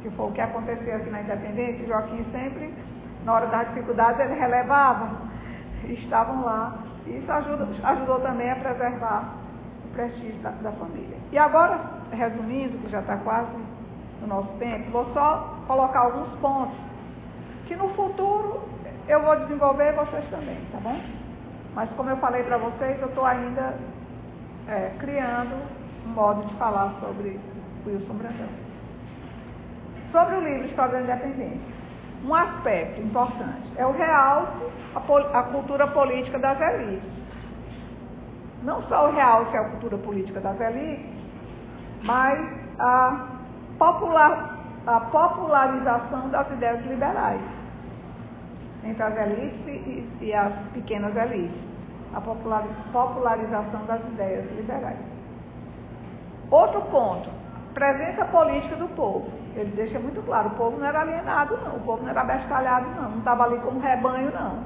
Que foi o que aconteceu aqui na Independência. Joaquim sempre, na hora das dificuldades, ele relevava. E estavam lá. E isso ajudou também a preservar o prestígio da família. E agora, resumindo, que já está quase no nosso tempo, vou só colocar alguns pontos que no futuro eu vou desenvolver, vocês também, tá bom? Mas como eu falei para vocês, eu estou ainda criando um modo de falar sobre Wilson Brandão. Sobre o livro História da Independência, um aspecto importante é o realce a cultura política das elites. Não só o realce a cultura política das elites, mas a popularização das ideias liberais entre as elites e as pequenas elites. A popularização das ideias liberais. Outro ponto, presença política do povo. Ele deixa muito claro, o povo não era alienado não, o povo não era abestalhado não estava ali como rebanho não.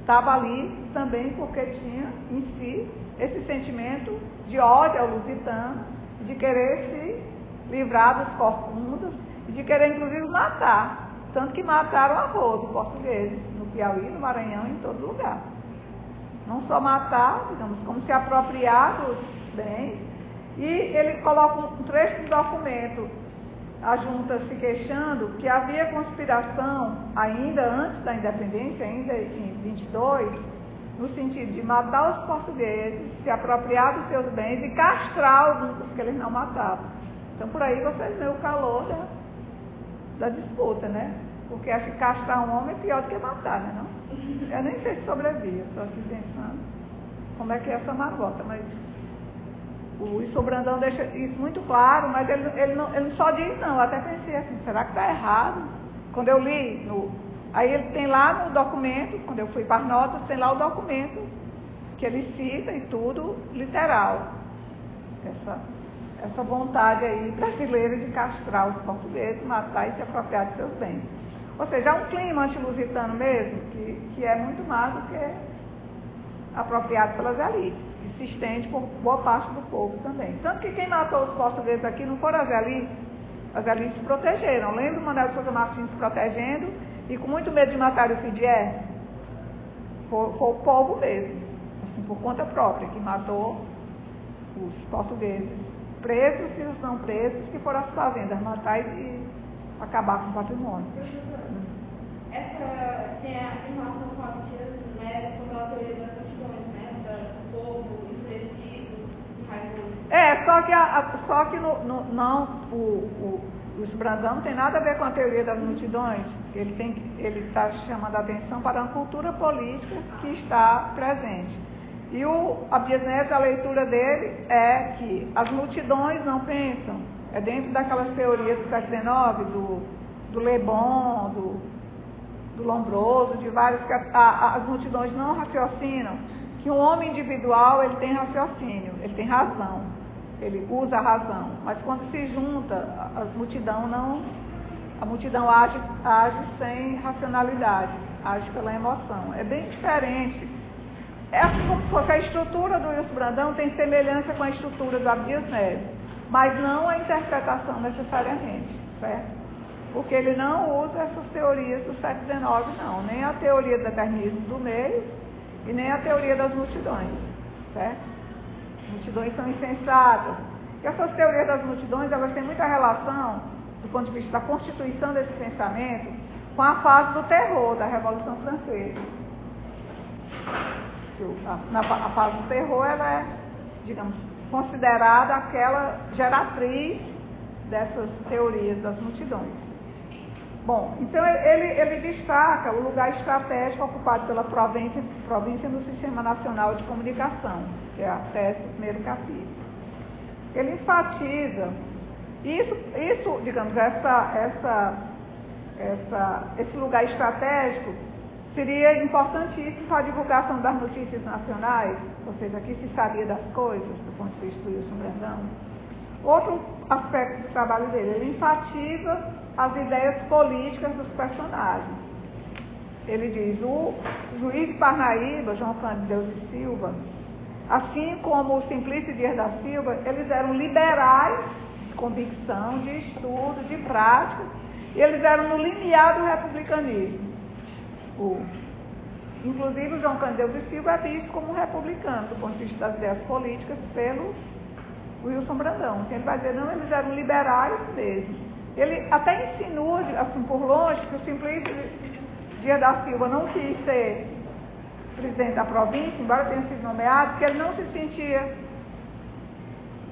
Estava ali também porque tinha em si esse sentimento de ódio ao lusitano, de querer se livrar dos corcundas e de querer inclusive matar. Tanto que mataram a rodo portugueses, no Piauí, no Maranhão, em todo lugar. Não só matar, digamos, como se apropriar dos bens. E ele coloca um trecho do documento, a junta se queixando que havia conspiração, ainda antes da independência, ainda em 22, no sentido de matar os portugueses, se apropriar dos seus bens e castrar os que eles não matavam. Então, por aí vocês veem o calor da disputa, né? Porque acho que castrar um homem é pior do que matar, né? Não? Eu nem sei se sobrevive, eu estou aqui pensando como é que é essa marmota, mas o Wilson Brandão deixa isso muito claro, mas ele não só diz não, eu até pensei assim, será que está errado? Quando eu li, aí ele tem lá no documento, quando eu fui para as notas, tem lá o documento que ele cita e tudo literal. Essa vontade aí brasileira de castrar os portugueses, matar e se apropriar de seus bens. Ou seja, há um clima antilusitano mesmo, que é muito mais do que apropriado pelas elites, e se estende por boa parte do povo também. Tanto que quem matou os portugueses aqui não foram as elites se protegeram. Lembra o Manuel de Sousa Martins se protegendo e com muito medo de matar o Fidié? Foi o povo mesmo, assim, por conta própria, que matou os portugueses, presos e os não presos, que foram às fazendas matar e acabar com o patrimônio. Essa tem relação com as tiras, né, com a teoria das multidões, né, do povo enfurecido, raivoso. Só que o Wilson Brandão não tem nada a ver com a teoria das multidões. Ele está chamando a atenção para uma cultura política que está presente. E a Biesneto, a leitura dele é que as multidões não pensam, é dentro daquelas teorias do século XIX, do Le Bon, do Lombroso, de vários, que as multidões não raciocinam, que um homem individual ele tem raciocínio, ele tem razão, ele usa a razão, mas quando se junta, a multidão age sem racionalidade, age pela emoção. É bem diferente. É como se fosse a estrutura do Wilson Brandão tem semelhança com a estrutura do Abdias Neves, mas não a interpretação necessariamente, certo? Porque ele não usa essas teorias do século XIX, não, nem a teoria do determinismo do meio e nem a teoria das multidões, certo? Multidões são insensatas. E essas teorias das multidões, elas têm muita relação, do ponto de vista da constituição desse pensamento, com a fase do terror, da Revolução Francesa. A fase do terror, ela é, digamos, considerada aquela geratriz dessas teorias das multidões. Bom, então ele destaca o lugar estratégico ocupado pela província no Sistema Nacional de Comunicação, que é a tese do primeiro capítulo. Ele enfatiza isso, digamos, esse lugar estratégico seria importantíssimo para a divulgação das notícias nacionais, ou seja, aqui se sabia das coisas, do ponto de vista do Wilson Brandão. Outro aspecto do trabalho dele, ele enfatiza as ideias políticas dos personagens. Ele diz, o juiz de Parnaíba, João Cândido Deus e Silva, assim como o Simplício Dias da Silva, eles eram liberais de convicção, de estudo, de prática, e eles eram no limiar do republicanismo. Inclusive o João Cândido Deus e Silva é visto como um republicano, do ponto de vista das ideias políticas, pelo Wilson Brandão. Então ele vai dizer, não, eles eram liberais mesmo. Ele até insinua, assim, por longe, que o Simplício Dias da Silva não quis ser presidente da província, embora tenha sido nomeado, porque ele não se sentia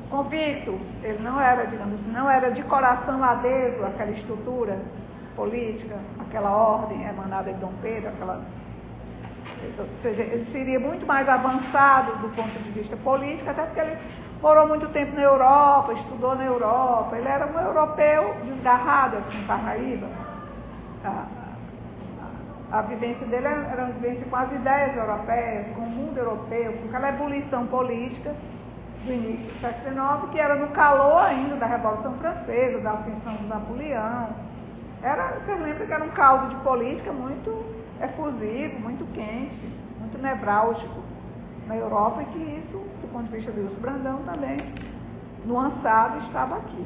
convicto, ele não era, digamos assim, não era de coração adentro àquela estrutura política, aquela ordem emanada de Dom Pedro, ou seja, ele seria muito mais avançado do ponto de vista político, até porque ele morou muito tempo na Europa, estudou na Europa, ele era um europeu desgarrado aqui em Parnaíba. A vivência dele era uma vivência com as ideias europeias, com o mundo europeu, com aquela ebulição política do início do século XIX, que era no calor ainda da Revolução Francesa, da ascensão de Napoleão. Vocês lembram que era um caldo de política muito efusivo, muito quente, muito nevrálgico na Europa, e que isso, do ponto de vista do Wilson Brandão, também, nuançado, estava aqui.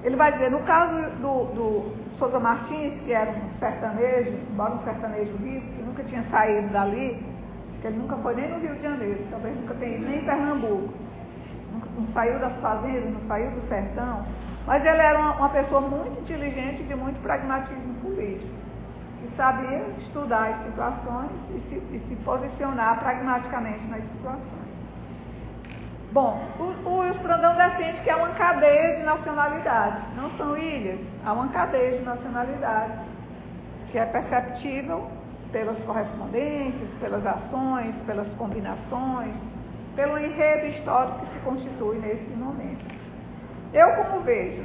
Ele vai dizer, no caso do Souza Martins, que era um sertanejo, embora um sertanejo rico, que nunca tinha saído dali, que ele nunca foi nem no Rio de Janeiro, talvez nunca tenha ido nem em Pernambuco, não saiu das fazendas, não saiu do sertão, mas ele era uma pessoa muito inteligente e de muito pragmatismo político, que sabia estudar as situações e se posicionar pragmaticamente nas situações. Bom, o Wilson Brandão defende que é uma cadeia de nacionalidades, não são ilhas, há uma cadeia de nacionalidades, que é perceptível pelas correspondências, pelas ações, pelas combinações, pelo enredo histórico que se constitui nesse momento. Eu como vejo,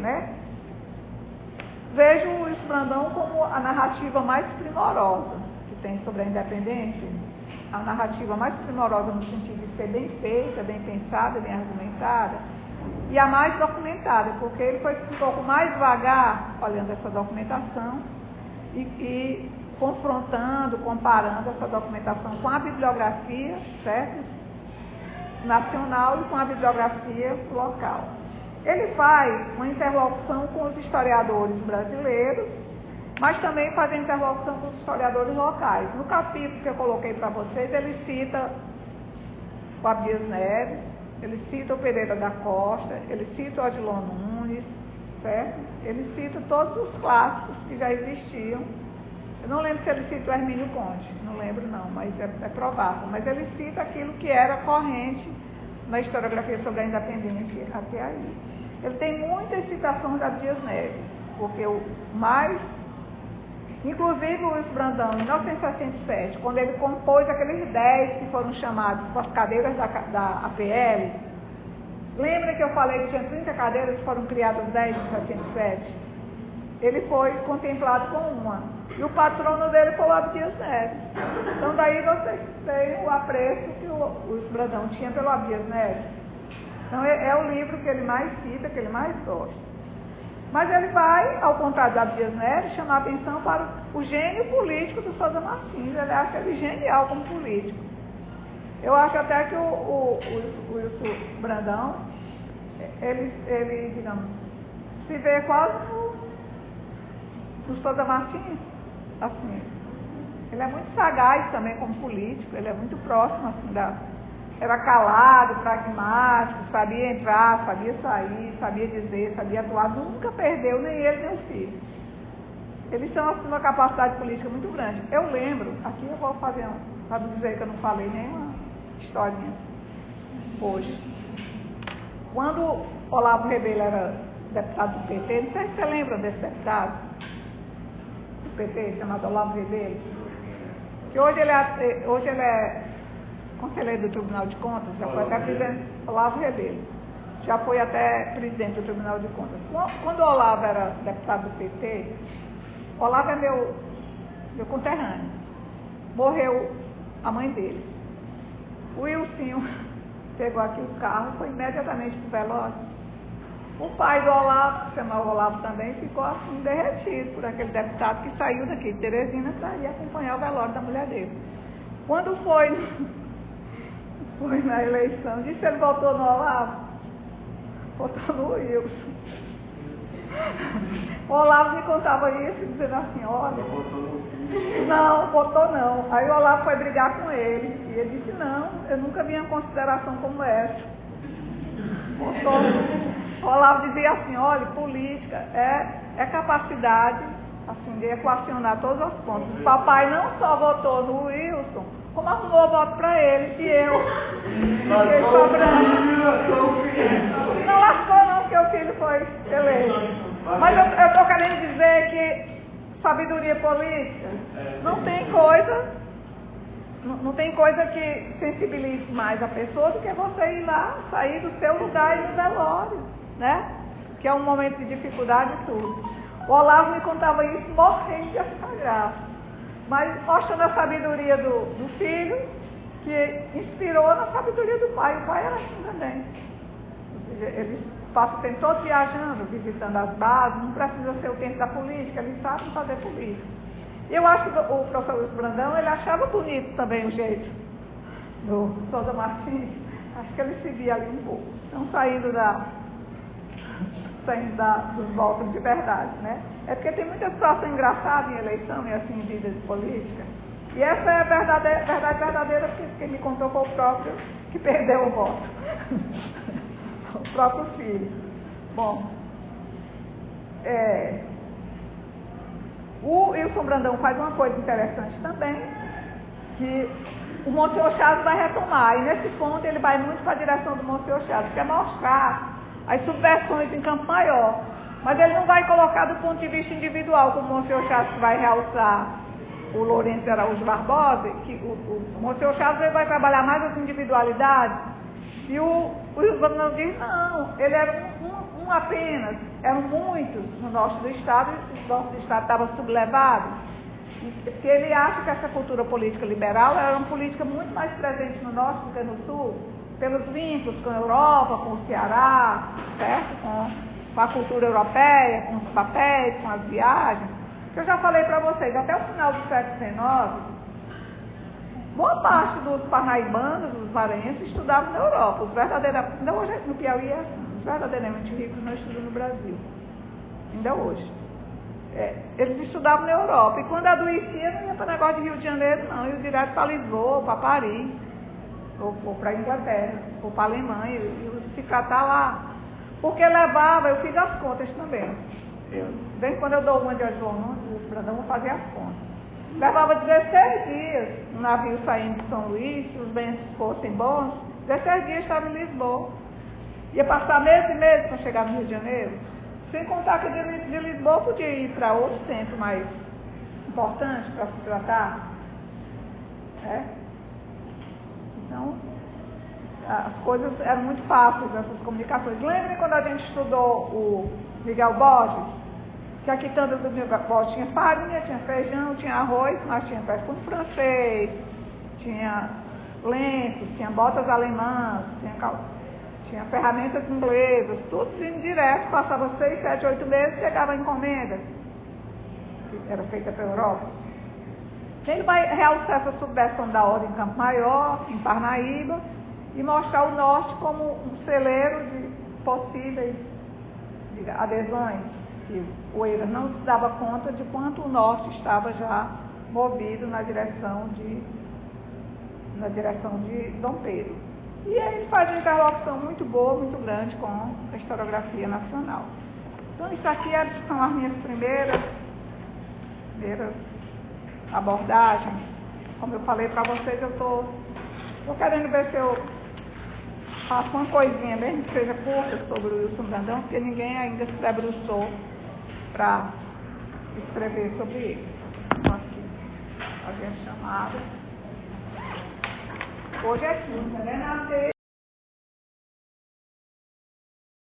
vejo o Wilson Brandão como a narrativa mais primorosa que tem sobre a independência, a narrativa mais primorosa no sentido de ser bem feita, bem pensada, bem argumentada, e a mais documentada, porque ele foi um pouco mais devagar olhando essa documentação e confrontando, comparando essa documentação com a bibliografia, certo? Nacional e com a bibliografia local. Ele faz uma interlocução com os historiadores brasileiros, mas também faz a interlocução com os historiadores locais. No capítulo que eu coloquei para vocês, ele cita o Abdias Neves, ele cita o Pereira da Costa, ele cita o Odilon Nunes, certo? Ele cita todos os clássicos que já existiam. Eu não lembro se ele cita o Hermínio Conte, não lembro não, mas é provável. Mas ele cita aquilo que era corrente na historiografia sobre a independência até aí. Ele tem muitas citações da Abdias Neves, porque o mais... Inclusive o Wilson Brandão, em 1967, quando ele compôs aqueles 10 que foram chamados com as cadeiras da APL, lembra que eu falei que tinha 30 cadeiras que foram criadas 10 em 1967? Ele foi contemplado com uma. E o patrono dele foi o Abdias Neves. Então daí vocês têm o apreço que o Wilson Brandão tinha pelo Abdias Neves. Então é o livro que ele mais cita, que ele mais gosta. Mas ele vai, ao contrário do Abdias Neves, chamar a atenção para o gênio político do Souza Martins. Ele acha ele genial como político. Eu acho até que o Wilson Brandão, ele, digamos, se vê quase no Souza Martins, assim. Ele é muito sagaz também como político, ele é muito próximo, assim, era calado, pragmático, sabia entrar, sabia sair, sabia dizer, sabia atuar, nunca perdeu nem ele nem o filho. Eles são assim, uma capacidade política muito grande. Eu lembro, aqui eu vou fazer para não dizer que eu não falei nenhuma historinha hoje. Quando Olavo Rebelo era deputado do PT, não sei se você lembra desse deputado do PT, chamado Olavo Rebelo, que hoje ele é conselheiro do Tribunal de Contas, já foi até presidente, Olavo Rebelo, já foi até presidente do Tribunal de Contas. Quando o Olavo era deputado do PT, Olavo é meu conterrâneo, morreu a mãe dele. O Wilson pegou aqui o carro, foi imediatamente para o velório. O pai do Olavo, que chamava Olavo também, ficou assim derretido por aquele deputado que saiu daqui de Teresina para ir acompanhar o velório da mulher dele. Quando foi na eleição, disse que ele votou no Olavo, votou no Wilson. O Olavo me contava isso, dizendo assim, olha, não, votou não. Aí o Olavo foi brigar com ele, e ele disse, não, eu nunca vi uma consideração como essa. Votou. O Olavo dizia assim, olha, política é capacidade assim, de equacionar todos os pontos. O papai não só votou no Wilson, como arrumou voto para ele, e eu fiquei sobrando. Não lascou não, porque o filho foi eleito. Mas eu estou querendo dizer que sabedoria política não tem coisa que sensibilize mais a pessoa do que você ir lá, sair do seu lugar e ir no velório, né? Que é um momento de dificuldade e tudo. O Olavo me contava isso morrendo de achar graça. Mas mostrando a sabedoria do filho que inspirou na sabedoria do pai. O pai era assim também. Ou seja, ele passa o tempo todo viajando, visitando as bases, não precisa ser o tempo da política, ele sabe fazer política. E eu acho que o professor Wilson Brandão, ele achava bonito também o jeito do Souza Martins. Acho que ele seguia ali um pouco. Então, saindo dos votos de verdade, né? É porque tem muita situação engraçada em eleição e assim em vida de política. E essa é a verdade verdadeira, porque quem me contou foi o próprio que perdeu o voto. O próprio filho. Bom, o Wilson Brandão faz uma coisa interessante também, que o Monsenhor Chaves vai retomar, e nesse ponto ele vai muito para a direção do Monsenhor Chaves, quer mostrar as subversões em campo maior, mas ele não vai colocar do ponto de vista individual, como o Monsenhor Chaves vai realçar o Lourenço Araújo Barbosa, que o Monsenhor Chaves ele vai trabalhar mais as individualidades, e o Wilson Brandão diz, não, ele era um apenas, eram muitos no norte do estado, e o norte do estado estava sublevado. Se ele acha que essa cultura política liberal era uma política muito mais presente no norte do que no sul, pelos vínculos com a Europa, com o Ceará, certo? Com a cultura europeia, com os papéis, com as viagens, que eu já falei para vocês, até o final do século XIX, boa parte dos parnaibanos, dos maranhenses, estudavam na Europa. Os verdadeiramente, ainda hoje no Piauí é assim, os verdadeiramente ricos não estudam no Brasil, ainda hoje. Eles estudavam na Europa, e quando adoecia, não ia para negócio de Rio de Janeiro, não, ia direto para Lisboa, para Paris, ou para a Inglaterra, ou para a Alemanha, e se tratar lá. Porque levava, eu fiz as contas também. Desde quando eu dou uma de João Nunes, o Brandão, vou fazer as contas. Levava 16 dias, um navio saindo de São Luís, se os bens fossem bons, 16 dias estava em Lisboa. Ia passar meses e meses para chegar no Rio de Janeiro. Sem contar que de Lisboa podia ir para outro centro mais importante para se tratar. Então, as coisas eram muito fáceis, essas comunicações. Lembrem quando a gente estudou o Miguel Borges, que a quitanda do Miguel Borges tinha farinha, tinha feijão, tinha arroz, mas tinha perfume francês, tinha lenços, tinha botas alemãs, tinha ferramentas inglesas, tudo indo direto, passava 6, 7, 8 meses, chegava a encomenda, que era feita pela Europa. Ele vai realçar essa subversão da ordem em Campo Maior, em Parnaíba, e mostrar o norte como um celeiro de possíveis adesões, que o Eiras não se dava conta de quanto o norte estava já movido na direção de Dom Pedro. E aí ele faz uma interlocução muito boa, muito grande com a historiografia nacional. Então isso aqui são as minhas primeiras abordagens. Como eu falei para vocês, eu estou querendo ver se eu faço uma coisinha, mesmo que seja curta, sobre o Wilson Brandão, porque ninguém ainda se debruçou para escrever sobre ele. Então aqui, fazer a chamada. Hoje é quinta, né?